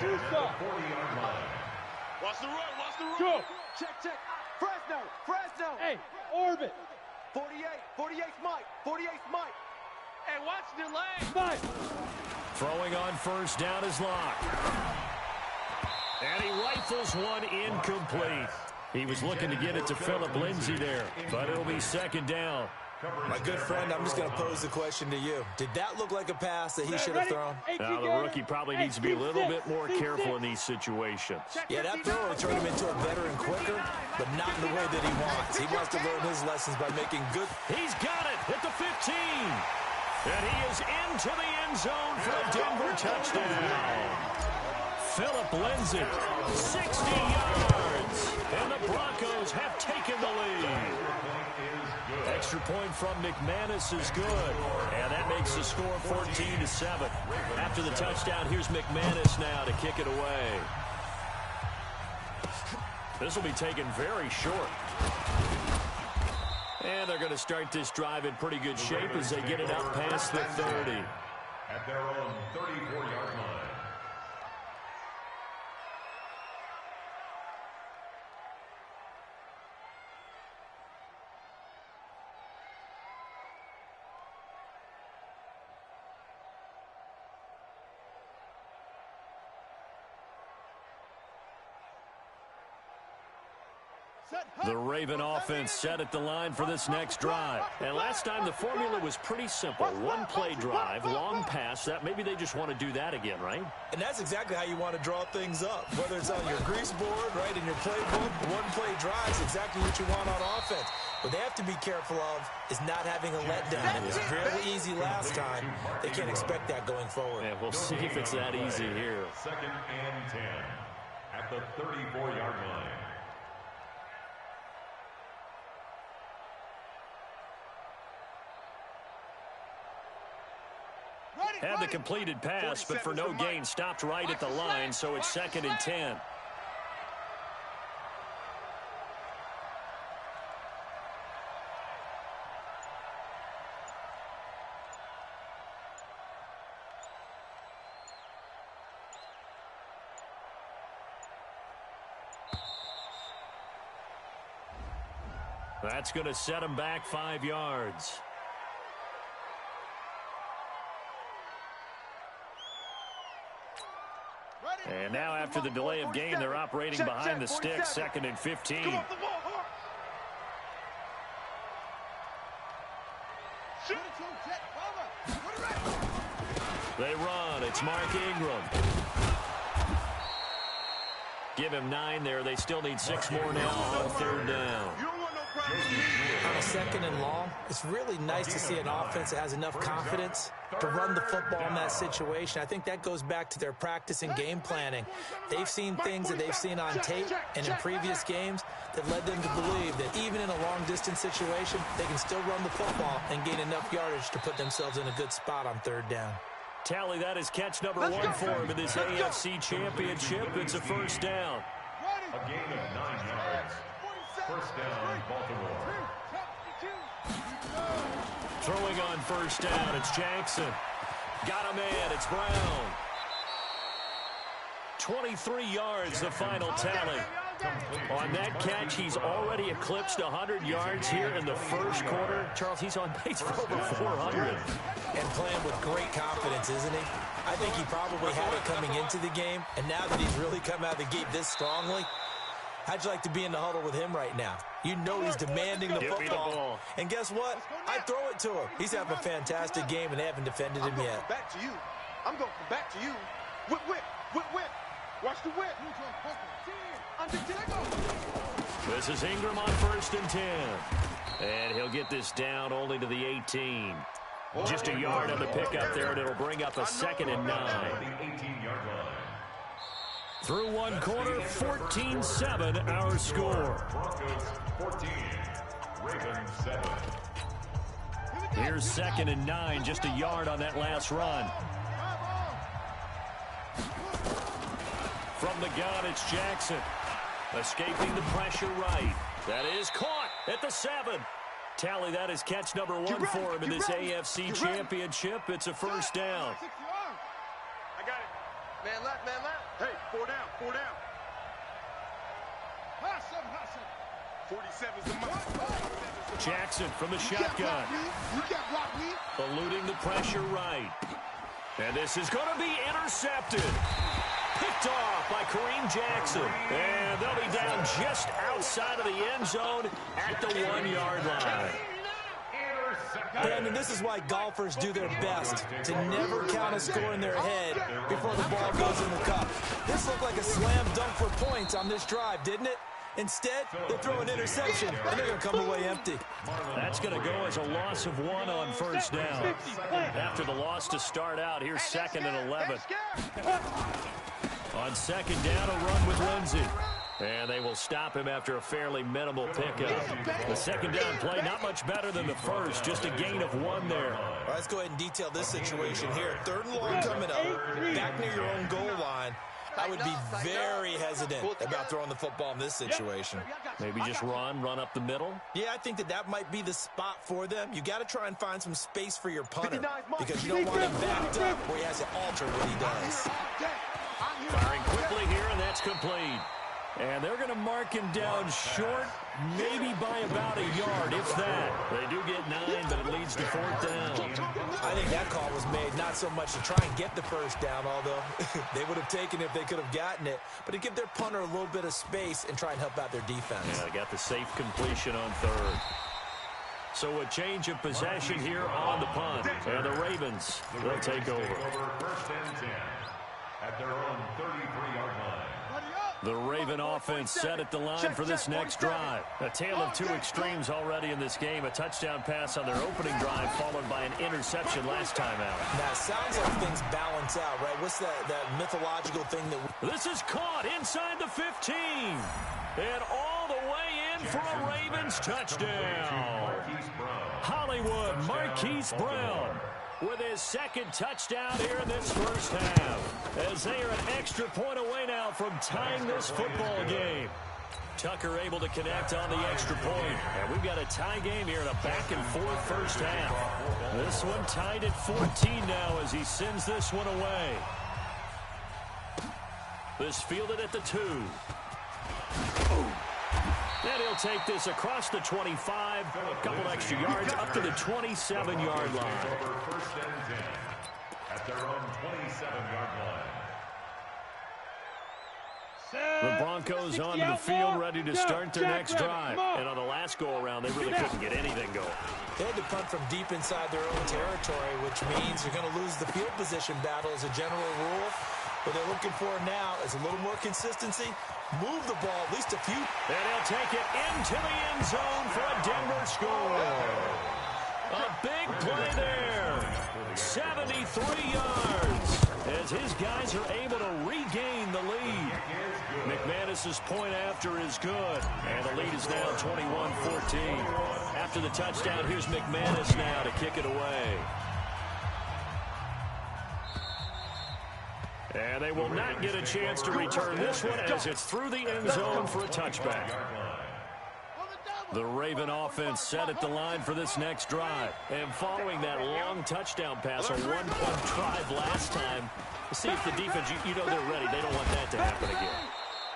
Watch the run. Go. Check. Fresno. Hey, orbit. 48's Mike. Hey, watch the lane. 5. Throwing on 1st down is Locke. And he rifles one incomplete. He was looking to get it to Philip Lindsay there, but it'll be second down. My good friend, I'm just going to pose the question to you. Did that look like a pass that he should have thrown? Now, the rookie probably needs to be a little bit more careful in these situations. Yeah, that throw will turn him into a veteran quicker, but not in the way that he wants. He wants to learn his lessons by making good. He's got it at the 15. And he is into the end zone for a Denver touchdown. Philip Lindsay, 60 yards. And the Broncos have taken the lead. Extra point from McManus is good. And that makes the score 14-7. After the touchdown, here's McManus now to kick it away. This will be taken very short. And they're going to start this drive in pretty good shape as they get it out past the 30. At their own 34-yard line. The Raven offense set at the line for this next drive. And last time the formula was pretty simple. One play drive, long pass. That maybe they just want to do that again, right? And that's exactly how you want to draw things up. Whether it's on your grease board, right, in your playbook, one play drive is exactly what you want on offense. What they have to be careful of is not having a letdown. It was fairly easy last time. They can't expect that going forward. Yeah, we'll see if it's that easy here. 2nd and 10 at the 34-yard line. Had the completed pass, but for no gain, stopped right at the line, so it's 2nd and 10. That's going to set him back 5 yards. And now after the delay of game, they're operating behind the sticks, 2nd and 15. They run. It's Mark Ingram. Give him 9 there. They still need 6 more now on 3rd down. On a 2nd and long, it's really nice to see an offense that has enough confidence to run the football in that situation. I think that goes back to their practice and game planning. They've seen things that they've seen on tape and in previous games that led them to believe that even in a long-distance situation, they can still run the football and gain enough yardage to put themselves in a good spot on 3rd down. Tally, that is catch number 1 for him in this AFC Championship. It's a 1st down. A gain of 9 yards. 1st down, Baltimore. Throwing on 1st down, it's Jackson. Got him in, it's Brown. 23 yards, the final tally. On that catch, he's already eclipsed 100 yards here in the 1st quarter. Charles, he's on pace for over 400. And playing with great confidence, isn't he? I think he probably had it coming into the game, and now that he's really come out of the gate this strongly, how'd you like to be in the huddle with him right now? You know he's demanding the football. And guess what? I throw it to him. He's having a fantastic game, and they haven't defended him yet. Back to you. I'm going back to you. Whip, whip, whip, whip. Watch the whip. This is Ingram on 1st and 10. And he'll get this down only to the 18. Just a yard on the pickup there, and it'll bring up a 2nd and 9. Through 1 quarter, 14-7 our score. Broncos 14, Ravens 7. Here's 2nd and 9, just a yard on that last run. From the gun, it's Jackson. Escaping the pressure right. That is caught at the 7. Tally, that is catch number 1 for him in this AFC Championship. It's a 1st down. I got it. Man left, man left. Hey, 4 down, 4 down. 47's the mark. Jackson from the shotgun. Eluding the pressure right. And this is going to be intercepted. Picked picked off by Kareem Jackson. And they'll be down just outside of the end zone at the 1-yard line. Brandon, this is why golfers do their best to never count a score in their head before the ball goes in the cup. This looked like a slam dunk for points on this drive, didn't it? Instead, they throw an interception, and they're going to come away empty. That's going to go as a loss of 1 on first down. After the loss to start out, here's 2nd and 11. On 2nd down, a run with Lindsey. And they will stop him after a fairly minimal pickup. The 2nd down play, not much better than the first, just a gain of 1 there. All right, let's go ahead and detail this situation here. 3rd and long coming up, back near your own goal line. I would be very hesitant about throwing the football in this situation. Maybe just run up the middle? Yeah, I think that might be the spot for them. You got to try and find some space for your punter because you don't want him backed up where he has to alter what he does. Firing quickly here, and that's complete. And they're going to mark him down short, maybe by about a yard, if that. They do get 9, but it leads to 4th down. I think that call was made not so much to try and get the first down, although they would have taken it if they could have gotten it, but to give their punter a little bit of space and try and help out their defense. Yeah, they got the safe completion on 3rd. So a change of possession here on the punt. And the Ravens will take over. 1st and 10 at their own 33-yard line. The Raven offense set at the line for this next drive. A tale of 2 extremes already in this game. A touchdown pass on their opening drive, followed by an interception last time out. Now, it sounds like things balance out, right? What's that mythological thing that... This is caught inside the 15. And all the way in for a Ravens touchdown. Hollywood Marquise Brown with his 2nd touchdown here in this first half, as they are an extra point away now from tying this football game. Tucker able to connect on the extra point, and we've got a tie game here in a back-and-forth first half. This one tied at 14 now as he sends this one away. This fielded at the 2. And he'll take this across the 25, a couple extra yards up to the 27-yard line. 1st and 10 at their own 27-yard line. The Broncos onto the field, ready to start their next drive. And on the last go-around, they really couldn't get anything going. They had to punt from deep inside their own territory, which means you're going to lose the field position battle as a general rule. What they're looking for now is a little more consistency. Move the ball at least a few. And he'll take it into the end zone for a Denver score. A big play there. 73 yards as his guys are able to regain the lead. McManus's point after is good. And the lead is now 21-14. After the touchdown, here's McManus now to kick it away. And they will not get a chance to return this one as it's through the end zone for a touchback. The Raven offense set at the line for this next drive. And following that long touchdown pass, a one-point drive last time, see if the defense, you know they're ready. They don't want that to happen again.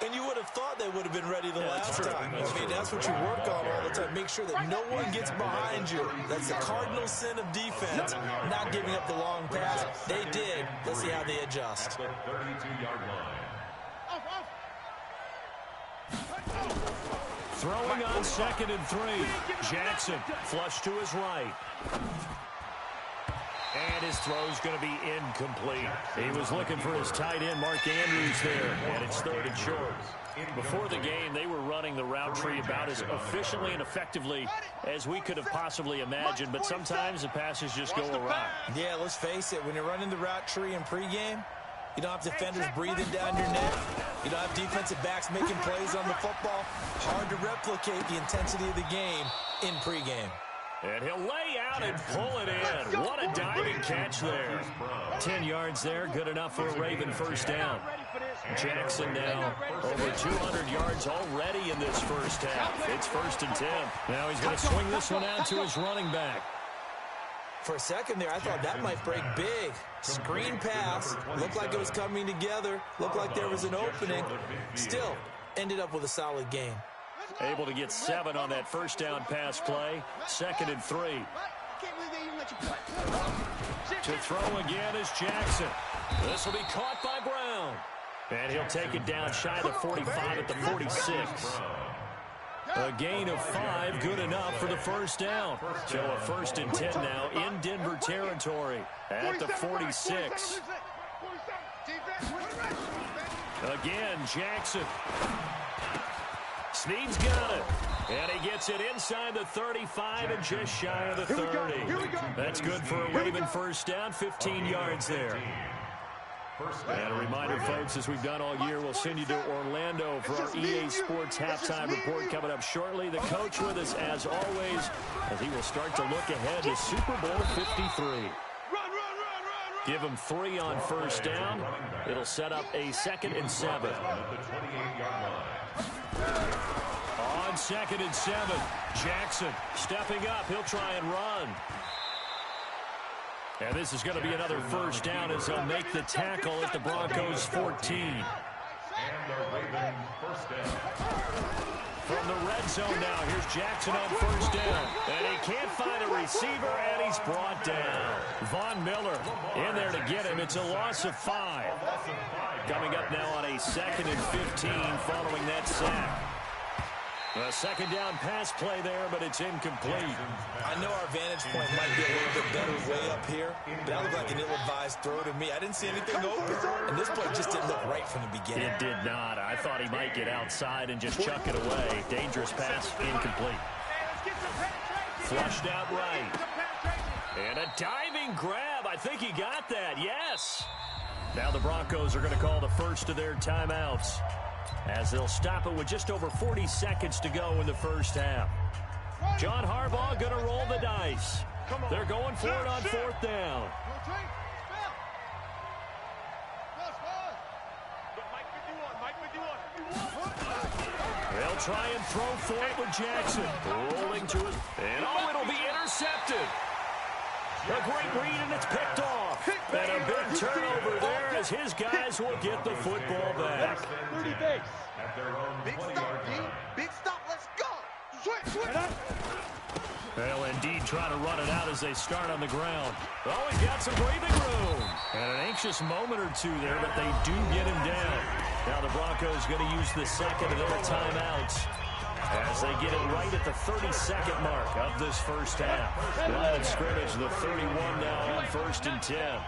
And you would have thought they would have been ready the last time. I mean, that's what you work on all the time. Make sure that no one gets behind you. That's the cardinal sin of defense, not giving up the long pass. They did. Let's see how they adjust. At the 32-yard line. Throwing on 2nd and 3. Jackson flush to his right. And his throw's going to be incomplete. He was looking for his tight end, Mark Andrews, there. And it's 3rd and short. Before the game, they were running the route tree about as efficiently and effectively as we could have possibly imagined. But sometimes the passes just go awry. Yeah, let's face it. When you're running the route tree in pregame, you don't have defenders breathing down your neck. You don't have defensive backs making plays on the football. Hard to replicate the intensity of the game in pregame. And he'll lay out and pull it in. What a diving catch there. 10 yards there, good enough for a Raven first down. Jackson now over 200 yards already in this first half. It's 1st and 10. Now he's going to swing this one out to his running back. For a second there, I thought that might break big. Screen pass. Looked like it was coming together. Looked like there was an opening. Still, ended up with a solid game. Able to get 7 on that first down pass play. 2nd and 3. To throw again is Jackson. This will be caught by Brown. And he'll take it down shy of the 45 at the 46. A gain of 5, good enough for the first down. So a 1st and 10 now in Denver territory at the 46. Again, Jackson. Snead's got it. And he gets it inside the 35 and just shy of the 30. That's good for a Raven first down, 15 yards there. And a reminder, folks, as we've done all year, we'll send you to Orlando for our EA Sports halftime report coming up shortly. The coach with us, as always, as he will start to look ahead to Super Bowl 53. Give him 3 on first down. It'll set up a 2nd and 7. On 2nd and 7, Jackson stepping up. He'll try and run. And this is going to be another first down as they'll make the tackle at the Broncos 14. And the Ravens first down. From the red zone now, here's Jackson on first down. And he can't find a receiver, and he's brought down. Von Miller in there to get him. It's a loss of 5. Coming up now on a 2nd and 15 following that sack. A second down pass play there, but it's incomplete. I know our vantage point might be a little bit better way up here, but that looked like an ill-advised throw to me. I didn't see anything open, and this play just didn't look right from the beginning. It did not. I thought he might get outside and just chuck it away. Dangerous pass, incomplete. Flushed out right. And a diving grab. I think he got that, yes. Now the Broncos are going to call the first of their timeouts, as they'll stop it with just over 40 seconds to go in the first half. John Harbaugh going to roll the dice. They're going for it on 4th down. They'll try and throw for it with Jackson. Rolling to it. And it'll be intercepted. A great read, and it's picked off. And a big turnover there as his guys will get the football back. 30 base. At their own Big 20-yard stop, D. line. Big stop. Let's go. Switch. They'll indeed try to run it out as they start on the ground. Oh, he's got some breathing room. And an anxious moment or two there, but they do get him down. Now the Broncos going to use the second of their timeouts as they get it right at the 32nd mark of this first half. Line of scrimmage, the 31 now on 1st and 10.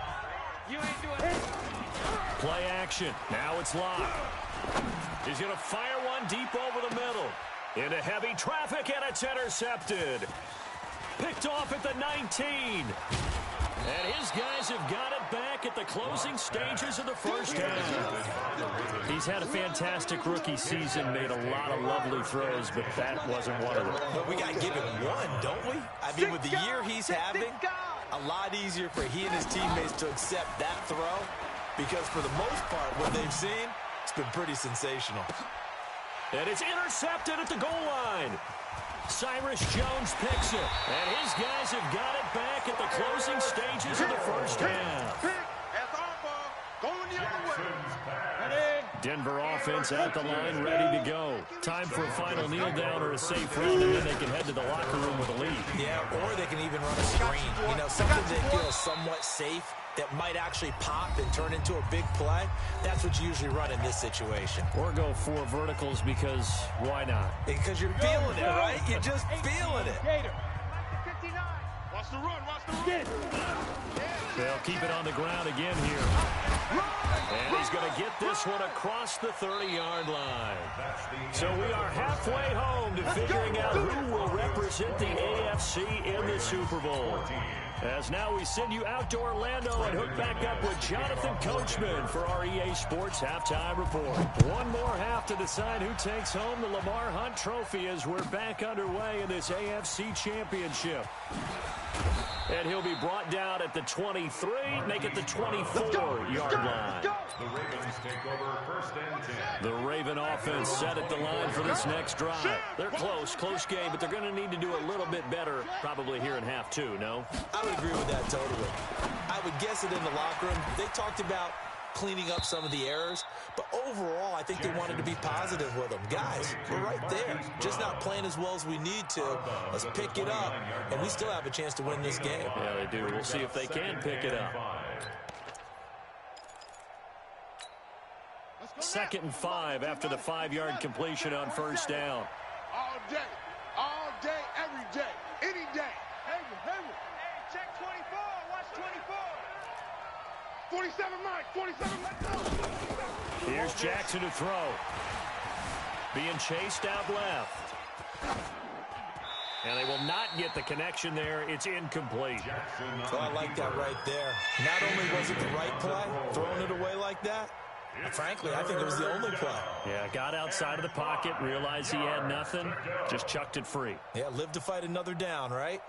Play action. Now it's locked. He's going to fire one deep over the middle. Into heavy traffic, and it's intercepted. Picked off at the 19. And his guys have got it back at the closing stages of the first half. He's had a fantastic rookie season, made a lot of lovely throws, but that wasn't one of them. But we got to give him one, don't we? I mean, with the year he's having, a lot easier for he and his teammates to accept that throw, because for the most part, what they've seen, it's been pretty sensational. And it's intercepted at the goal line. Cyrus Jones picks it, and his guys have got it back at the closing stages of the first half. That's our ball. Going the other way. Denver offense at the line, ready to go. Time for a final kneel down or a safe run, and then they can head to the locker room with a lead. Yeah, or they can even run a screen. You know, something they feel somewhat safe that might actually pop and turn into a big play. That's what you usually run in this situation. Or go 4 verticals because why not? Because you're feeling it, right? You're just feeling it. Watch the run. Watch the run. They'll keep it on the ground again here. And he's going to get this one across the 30-yard line. So we are halfway home to figuring out who will represent the AFC in the Super Bowl. As now we send you out to Orlando and hook back up with Jonathan Coachman for our EA Sports Halftime Report. One more half to decide who takes home the Lamar Hunt Trophy as we're back underway in this AFC Championship. And he'll be brought down at the 23, make it the 24-yard line. The Ravens take over 1st and 10. The Raven offense set at the line for this next drive. They're close game, but they're going to need to do a little bit better probably here in half 2, no? I would agree with that totally. I would guess it in the locker room. They talked about cleaning up some of the errors, but overall, I think they wanted to be positive with them. Guys, we're right there. Just not playing as well as we need to. Let's pick it up, and we still have a chance to win this game. Yeah, they do. We'll see if they can pick it up. 2nd and 5 after the 5-yard completion on first down. All day, every day, any day. Hey, check 24. Watch 24. 47 Mike, 47 Mike. Here's Jackson to throw. Being chased out left. And they will not get the connection there. It's incomplete. So I like that right there. Not only was it the right play, throwing it away like that, frankly, I think it was the only play. Yeah, got outside of the pocket, realized he had nothing, just chucked it free. Yeah, live to fight another down, right?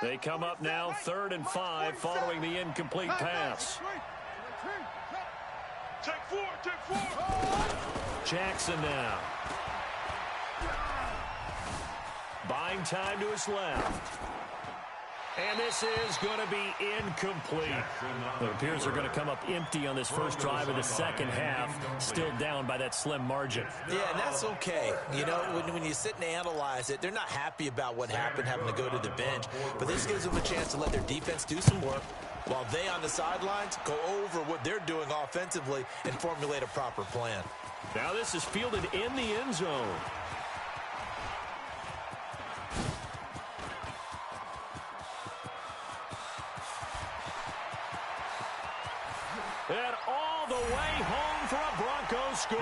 They come up now 3rd and 5 following the incomplete pass. Take four. Jackson now. Buying time to his left. And this is going to be incomplete. It appears they're going to come up empty on this first drive of the second half, still down by that slim margin. Yeah, and that's okay. You know, when you sit and analyze it, they're not happy about what happened, having to go to the bench. But this gives them a chance to let their defense do some work while they on the sidelines go over what they're doing offensively and formulate a proper plan. Now this is fielded in the end zone. And all the way home for a Broncos score.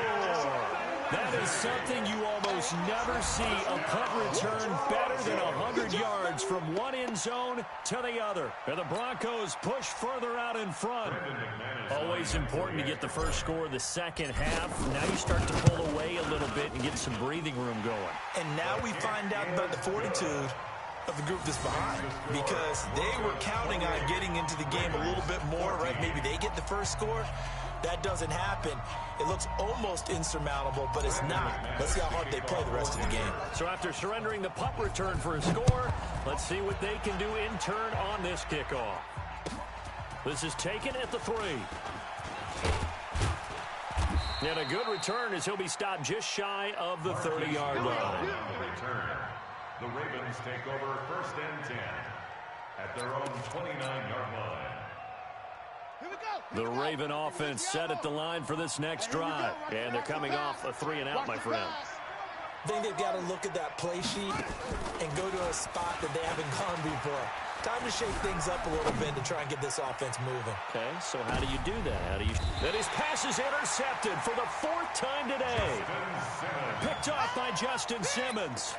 That is something you almost never see. A punt return better than 100 yards from one end zone to the other. And the Broncos push further out in front. Always important to get the first score of the second half. Now you start to pull away a little bit and get some breathing room going. And now we find out about the fortitude of the group that's behind, because they were counting on getting into the game a little bit more, right? Maybe they get the first score. That doesn't happen. It looks almost insurmountable, but it's not. Let's see how hard they play the rest of the game. So after surrendering the punt return for a score, let's see what they can do in turn on this kickoff. This is taken at the 3. And a good return as he'll be stopped just shy of the 30-yard line. The Ravens take over 1st and 10 at their own 29-yard line. The Raven offense set at the line for this next drive. And they're coming off a 3-and-out, my friend. I think they've got to look at that play sheet and go to a spot that they haven't gone before. Time to shake things up a little bit to try and get this offense moving. Okay, so how do you do that? That his pass is intercepted for the 4th time today. Picked off by Justin Simmons.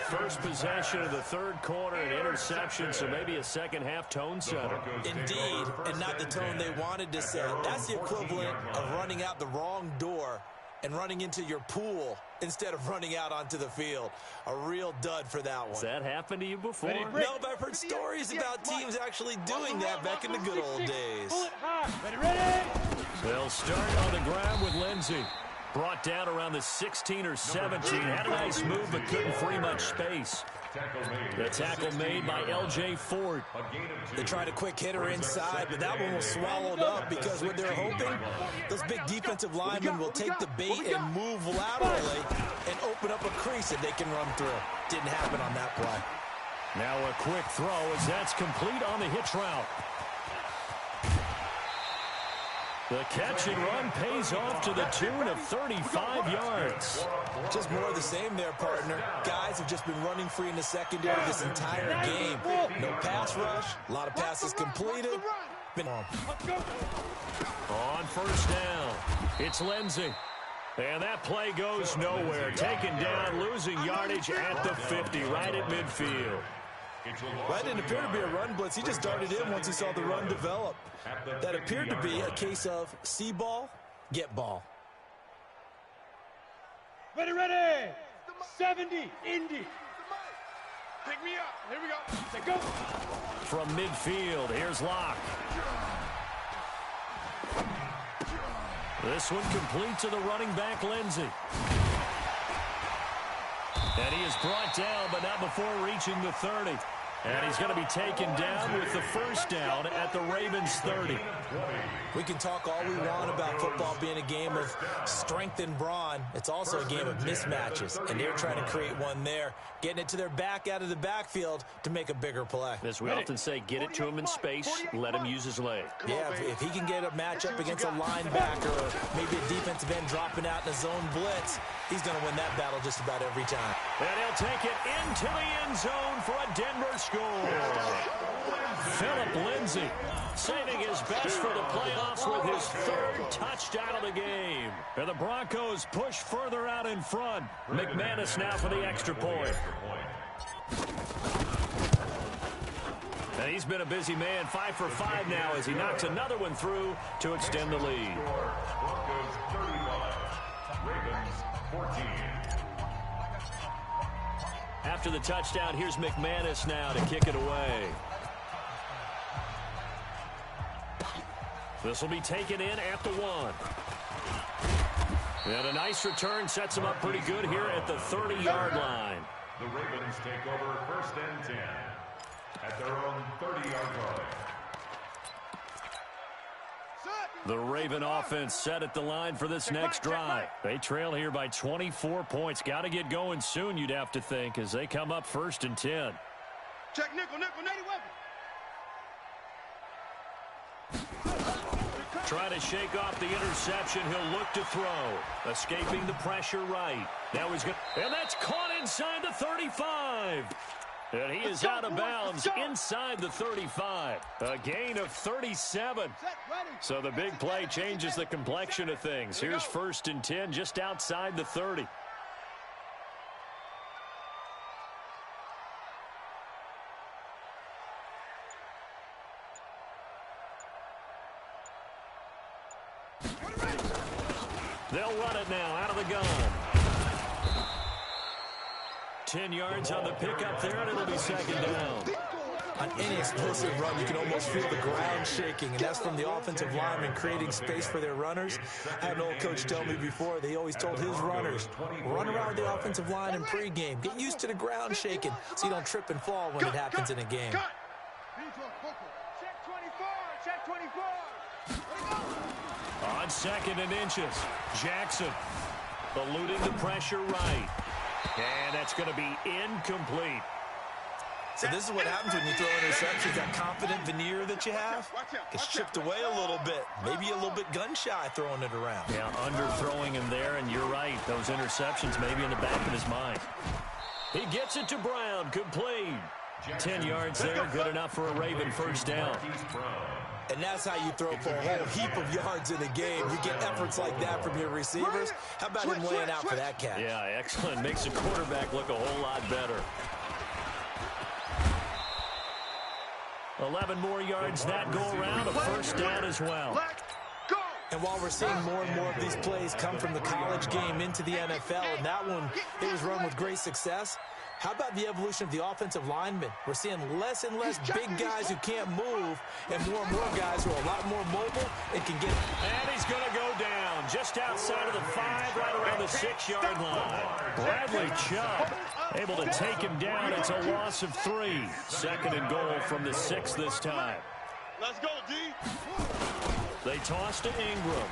First possession of the 3rd quarter, an interception, so maybe a second-half tone setter. Indeed, and not the tone they wanted to set. That's the equivalent of running out the wrong door and running into your pool instead of running out onto the field. A real dud for that one. Has that happened to you before? No, but I've heard stories about teams actually doing that back in the good old days. Ready? They'll start on the ground with Lindsey. Brought down around the 16 or 17. Had a nice move, but couldn't free much space. The tackle made by L.J. Ford. They tried a quick hitter inside, but that one was swallowed up because what they're hoping, those big defensive linemen will take the bait and move laterally and open up a crease that they can run through. Didn't happen on that play. Now a quick throw as that's complete on the hitch route. The catch and run pays off to the tune of 35 yards. Just more of the same there, partner. Guys have just been running free in the secondary this entire game. No pass rush, a lot of passes completed. On first down, it's Lindsey. And that play goes nowhere. Taken down, losing yardage at the 50, right at midfield. That didn't appear to be a run blitz. He just darted in once he saw the run develop. That appeared to be a case of see ball, get ball. Ready. 70, Indy. Pick me up. Here we go. Say go. From midfield, here's Locke. This one complete to the running back, Lindsey. And he is brought down, but not before reaching the 30. And he's going to be taken down with the first down at the Ravens 30. We can talk all we want about football being a game of strength and brawn. It's also a game of mismatches, and they're trying to create one there, getting it to their back out of the backfield to make a bigger play. As we often say, get it to him in space, let him use his leg. Yeah, if he can get a matchup against a linebacker or maybe a defensive end dropping out in a zone blitz, he's going to win that battle just about every time. And he'll take it into the end zone for a Denver score. Phillip Lindsay saving his best for the playoffs with his third touchdown of the game. And the Broncos push further out in front. McManus now for the extra point. And he's been a busy man, 5 for 5 now as he knocks another one through to extend the lead. Broncos 35, Ravens 14. After the touchdown, here's McManus now to kick it away. This will be taken in at the 1. And a nice return sets him up pretty good here at the 30-yard line. The Ravens take over 1st and 10 at their own 30-yard line. The Raven offense set at the line for this next drive. They trail here by 24 points. Got to get going soon, you'd have to think, as they come up 1st and 10. Check nickel, nutty weapon. Trying to shake off the interception. He'll look to throw. Escaping the pressure right. Now he's good. And that's caught inside the 35. And he is out of bounds inside the 35. A gain of 37. So the big play changes the complexion of things. Here's 1st and 10 just outside the 30. They'll run it now out of the gun. 10 yards on the pickup there, and it'll be 2nd down. On any explosive run, you can almost feel the ground shaking, and that's from the offensive linemen creating space for their runners. I had an old coach tell me before, they always told his runners, run around the offensive line in pregame. Get used to the ground shaking so you don't trip and fall when it happens in a game. Check 24, check 24. On 2nd and inches, Jackson eluding the pressure right. And that's going to be incomplete. So this is what happens when you throw interceptions. That confident veneer that you have gets chipped away a little bit. Maybe a little bit gun-shy throwing it around. Yeah, underthrowing him there, and you're right. Those interceptions maybe in the back of his mind. He gets it to Brown, complete. 10 yards there, good enough for a Raven 1st down. And that's how you throw for a whole heap of yards in a game. You get efforts like that from your receivers. How about him laying out for that catch? Yeah, excellent. Makes the quarterback look a whole lot better. 11 more yards that go around, a 1st down as well. And while we're seeing more and more of these plays come from the college game into the NFL, and that one, it was run with great success, how about the evolution of the offensive linemen? We're seeing less and less big guys who can't move and more guys who are a lot more mobile and can get it. And he's going to go down just outside of the 5, right around the 6-yard line. Bradley Chubb able to take him down. It's a loss of 3. 2nd and goal from the 6 this time. Let's go, D. They toss to Ingram.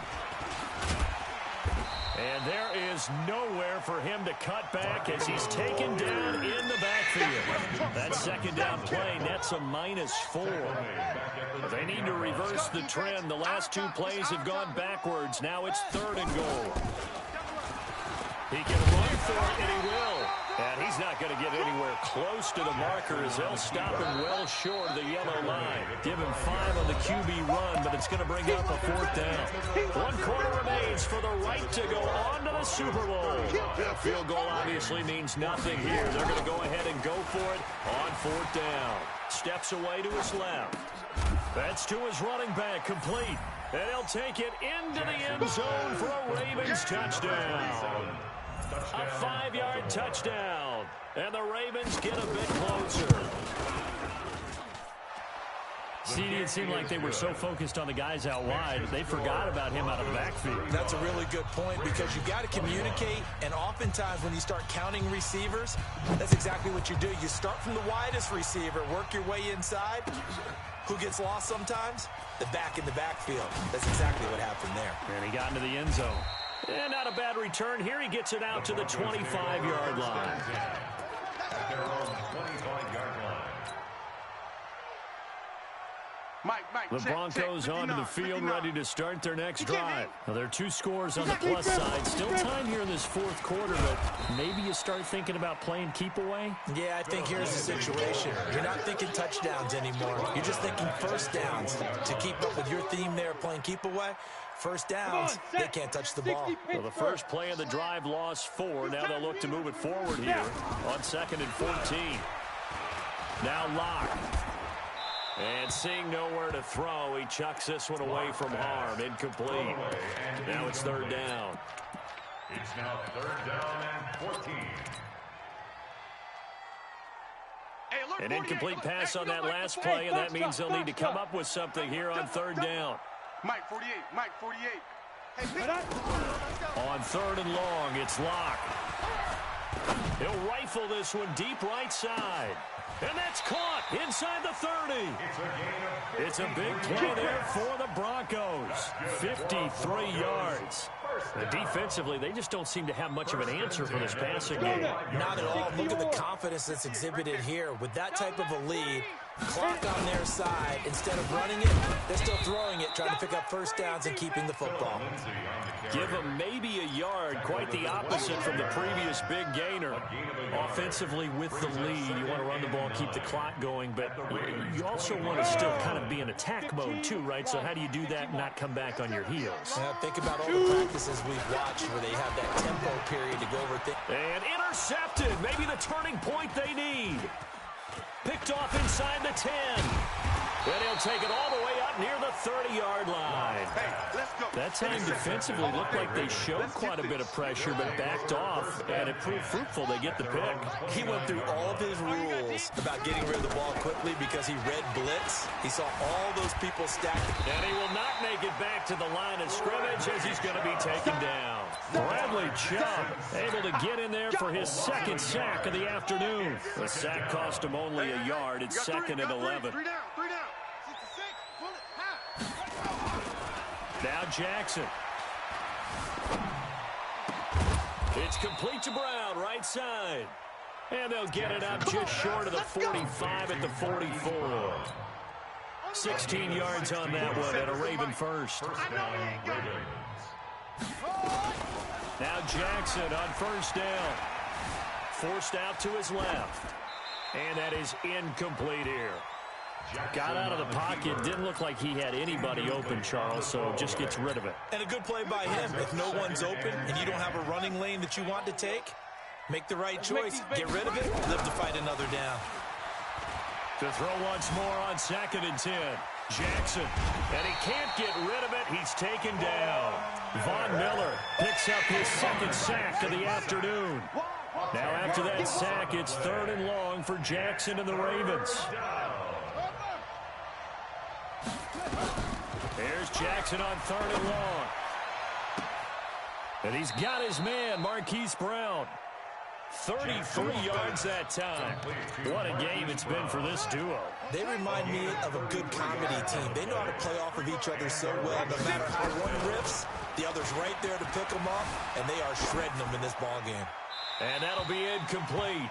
And there is nowhere for him to cut back as he's taken down in the backfield. That 2nd down play nets a -4. They need to reverse the trend. The last 2 plays have gone backwards. Now it's 3rd and goal. He can run for it, and he will. And he's not going to get anywhere close to the marker as they'll stop him well short of the yellow line. Give him 5 on the QB run, but it's going to bring up a 4th down. 1 quarter remains for the right to go on to the Super Bowl. The field goal obviously means nothing here. They're going to go ahead and go for it on 4th down. Steps away to his left. That's to his running back, complete. And he'll take it into the end zone for a Ravens touchdown. A 5-yard touchdown. And the Ravens get a bit closer. See, it seemed like they were so focused on the guys out wide, they forgot about him out of the backfield. That's a really good point because you've got to communicate, and oftentimes when you start counting receivers, that's exactly what you do. You start from the widest receiver, work your way inside. Who gets lost sometimes? The back in the backfield. That's exactly what happened there. And he got into the end zone. And not a bad return. Here he gets it out to the 25-yard line. At their own 25-yard line. Mike, The Broncos onto the field, ready to start their next drive. Now, there are 2 scores on the plus side. Still time here in this fourth quarter, but maybe you start thinking about playing keep away? Yeah, I think here's the situation. You're not thinking touchdowns anymore. You're just thinking first downs. To keep up with your theme there, playing keep away, first downs, they can't touch the ball. Well, the first play of the drive lost 4. Now they'll look to move it forward here on 2nd and 14. Now Locke. And seeing nowhere to throw, he chucks this one away from harm. Incomplete. Now it's 3rd down. It's now 3rd down and 14. An incomplete pass on that last play, and that means they'll need to come up with something here on 3rd down. Mike 48. On 3rd and long, it's Locke. He'll rifle this one deep right side. And that's caught inside the 30. It's a big play there for the Broncos. 53 yards. Defensively, they just don't seem to have much of an answer for this passing game. Not at all. Look at the confidence that's exhibited here. With that type of a lead, clock on their side, instead of running it, they're still throwing it, trying to pick up first downs and keeping the football. Give them maybe a yard, quite the opposite from the previous big gainer. Offensively with the lead, you want to run the ball, keep the clock going, but you also want to still kind of be in attack mode too, right? So how do you do that and not come back on your heels? Now think about all the practices we've watched where they have that tempo period to go over things. And intercepted, maybe the turning point they need. Picked off inside the 10. And he'll take it all the way up near the 30-yard line. Hey, let's go. That time defensively looked like they showed quite a bit of pressure, but backed off, and it proved fruitful. They get the pick. He went through all of his rules about getting rid of the ball quickly because he read blitz. He saw all those people stacked. And he will not make it back to the line of scrimmage as he's going to be taken down. Bradley Chubb able to get in there for his 2nd sack of the afternoon. The sack cost him only a yard. It's 2nd and 11. 3 down. Now Jackson. It's complete to Brown, right side. And they'll get it up just short of the 45 at the 44. 16 yards on that one and a Raven first. Now Jackson on 1st down. Forced out to his left. And that is incomplete here. Got out of the pocket. Didn't look like he had anybody open, Charles, so just gets rid of it. And a good play by him. If no one's open and you don't have a running lane that you want to take, make the right choice. Get rid of it. Live to fight another down. To throw once more on 2nd and 10. Jackson. And he can't get rid of it. He's taken down. Von Miller picks up his 2nd sack of the afternoon. Now after that sack, it's 3rd and long for Jackson and the Ravens. There's Jackson on 3rd and long. And he's got his man, Marquise Brown. 33 yards that time. What a game it's been for this duo. They remind me of a good comedy team. They know how to play off of each other so well. No matter how one riffs, the other's right there to pick them up, and they are shredding them in this ball game. And that'll be incomplete.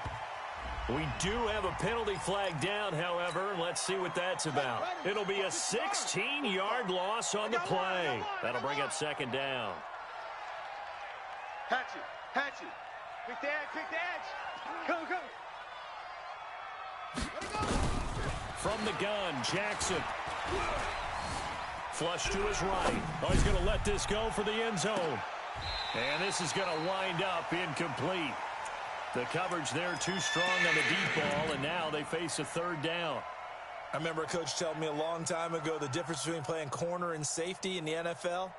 We do have a penalty flag down, however. Let's see what that's about. It'll be a 16-yard loss on the play. That'll bring up 2nd down. Hatchet. Pick the edge. Go. From the gun, Jackson. Flush to his right. Oh, he's going to let this go for the end zone. And this is going to wind up incomplete. The coverage there too strong on the deep ball, and now they face a 3rd down. I remember a coach telling me a long time ago the difference between playing corner and safety in the NFL.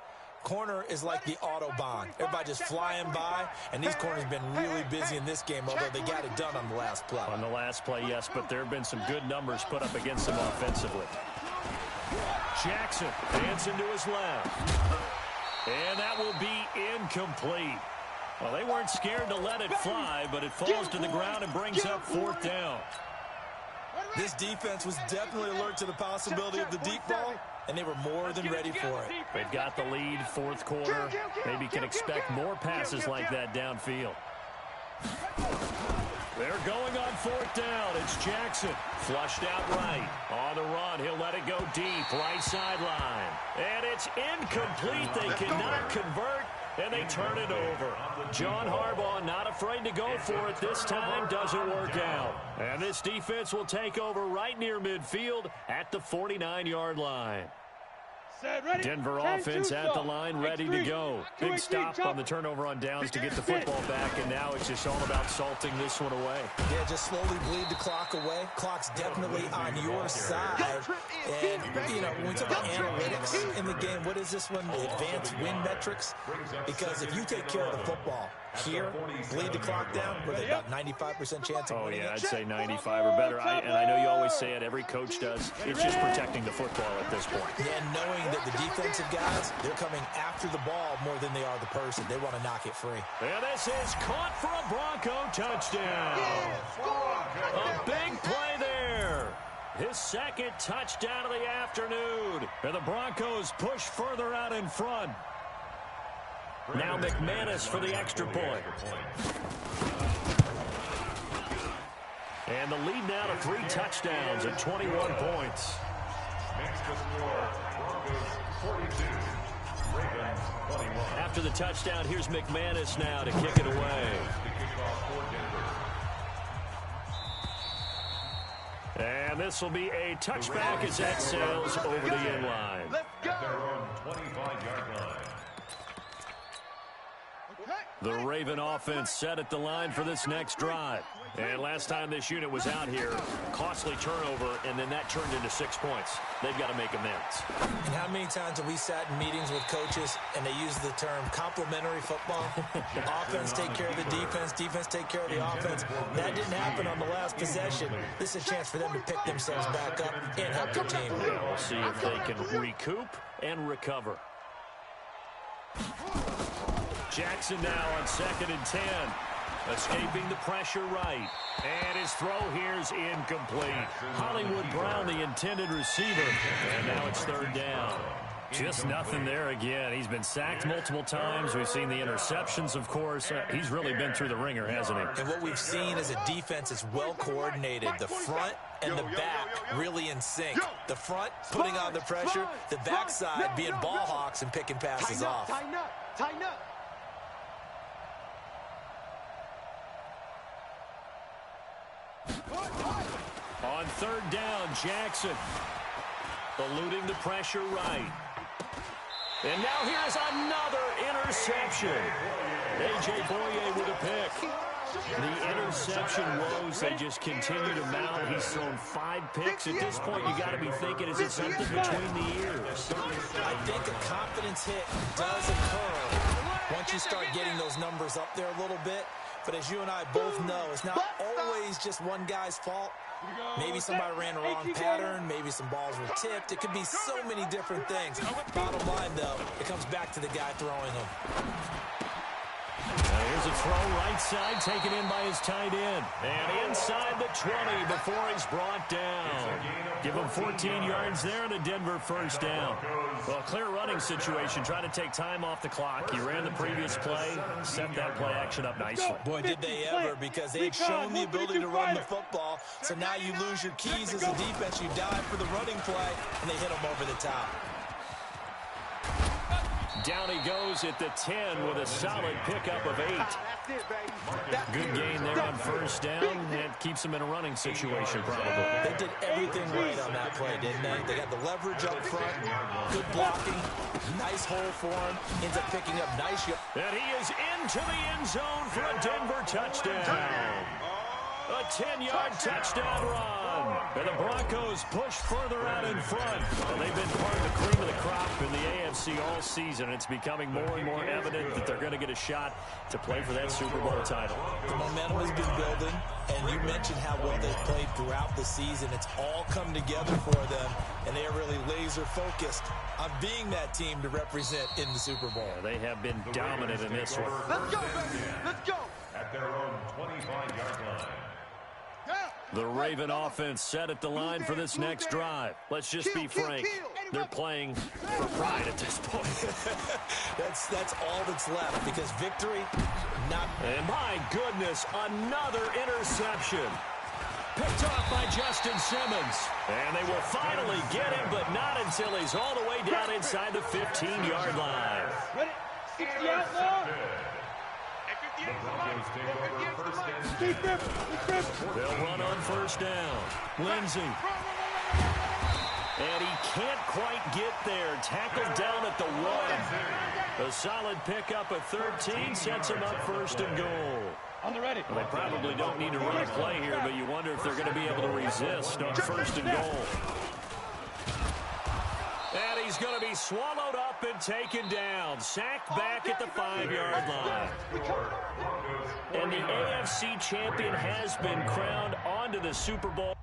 Corner is like the Autobahn. Everybody just flying by, and these corners have been really busy in this game, although they got it done on the last play. On the last play, yes, but there have been some good numbers put up against them offensively. Jackson dancing to his left. And that will be incomplete. Well, they weren't scared to let it fly, but it falls to the ground and brings up 4th down. This defense was definitely alert to the possibility of the deep ball, and they were more than ready for it. They've got the lead, 4th quarter. Maybe can expect more passes like that downfield. They're going on 4th down. It's Jackson. Flushed out right. On the run, he'll let it go deep. Right sideline. And it's incomplete. They cannot convert, and they turn it over. John Harbaugh not afraid to go for it this time. Doesn't work out. And this defense will take over right near midfield at the 49-yard line. Denver offense at the line, ready to go. Big stop on the turnover on downs to get the football back, and now it's just all about salting this one away. Yeah, just slowly bleed the clock away. Clock's definitely on your side. And, you know, when we talk about analytics in the game, what is this one? The advanced win metrics? Because if you take care of the football here, bleed the clock down, we're at about 95% chance of winning. Oh, yeah, I'd say 95 or better. And I know you always say it, every coach does. It's just protecting the football at this point. Yeah, knowing that the defensive guys, they're coming after the ball more than they are the person. They want to knock it free. And this is caught for a Bronco touchdown. A big play there. His 2nd touchdown of the afternoon. And the Broncos push further out in front. Now McManus for the extra point. And the lead now to 3 touchdowns at 21 points. Makes the score Broncos 42, Ravens 21. After the touchdown, here's McManus now to kick it away. And this will be a touchback as that sails over the end line. At their own 25-yard line. The Raven offense set at the line for this next drive. And last time this unit was out here, costly turnover, and then that turned into 6 points. They've got to make amends. And how many times have we sat in meetings with coaches and they use the term complementary football? Offense take care of the defense, defense take care of the offense. That didn't happen on the last possession. This is a chance for them to pick themselves back up and help their team. We'll see if they can recoup and recover. Jackson now on 2nd and 10. Escaping the pressure right. And his throw here's incomplete. Hollywood Brown, the intended receiver. And now it's 3rd down. Just nothing there again. He's been sacked multiple times. We've seen the interceptions, of course. He's really been through the ringer, hasn't he? And what we've seen is a defense is well coordinated. The front and the back really in sync. The front putting on the pressure. The backside being ball hawks and picking passes off. Tighten up. Tighten up. On 3rd down, Jackson eluding the pressure right. And now here's another interception. A.J. Boye with a pick. The interception woes, they just continue to mount. He's thrown 5 picks. At this point, you got to be thinking, is it something between the ears? I think a confidence hit does occur once you start getting those numbers up there a little bit. But as you and I both know, it's not always just one guy's fault. Maybe somebody ran a wrong pattern. Maybe some balls were tipped. It could be so many different things. Bottom line, though, it comes back to the guy throwing them. Here's a throw right side taken in by his tight end. And inside the 20 before he's brought down. Give him 14 yards there and a Denver 1st down. Well, clear running situation. Try to take time off the clock. He ran the previous play, set that play action up nicely. Boy, did they ever, because they've shown the ability to run the football. So now you lose your keys as a defense. You dive for the running play, and they hit them over the top. Down he goes at the 10 with a solid pickup of 8. Good gain there on 1st down. It keeps them in a running situation, probably. They did everything right on that play, didn't they? They got the leverage up front, good blocking, nice hole for him, ends up picking up nice. And he is into the end zone for a Denver touchdown. A 10-yard touchdown run. And the Broncos push further out in front. Well, they've been part of the cream of the crop in the AFC all season. It's becoming more and more evident that they're going to get a shot to play for that Super Bowl title. The momentum has been building, and you mentioned how well they've played throughout the season. It's all come together for them, and they are really laser-focused on being that team to represent in the Super Bowl. Yeah, they have been dominant in this one. Let's go, baby. Let's go. At their own 25-yard line. The Raven offense set at the line for this next drive. Let's just be frank. They're playing for pride at this point. That's all that's left, because victory, not... And my goodness, another interception. Picked off by Justin Simmons. And they will finally get him, but not until he's all the way down inside the 15-yard line. Ready? 60 out now. The Broncos take over first and 10. They'll run on first down. Lindsey. And he can't quite get there. Tackled down at the 1. A solid pickup of 13 sets him up first and goal. On the ready. Well, they probably don't need to run a play here, but you wonder if they're going to be able to resist on first and goal. And he's going to be swallowed up and taken down. Sacked back at the 5-yard line. And the AFC champion has been crowned onto the Super Bowl.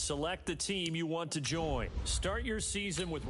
Select the team you want to join. Start your season with...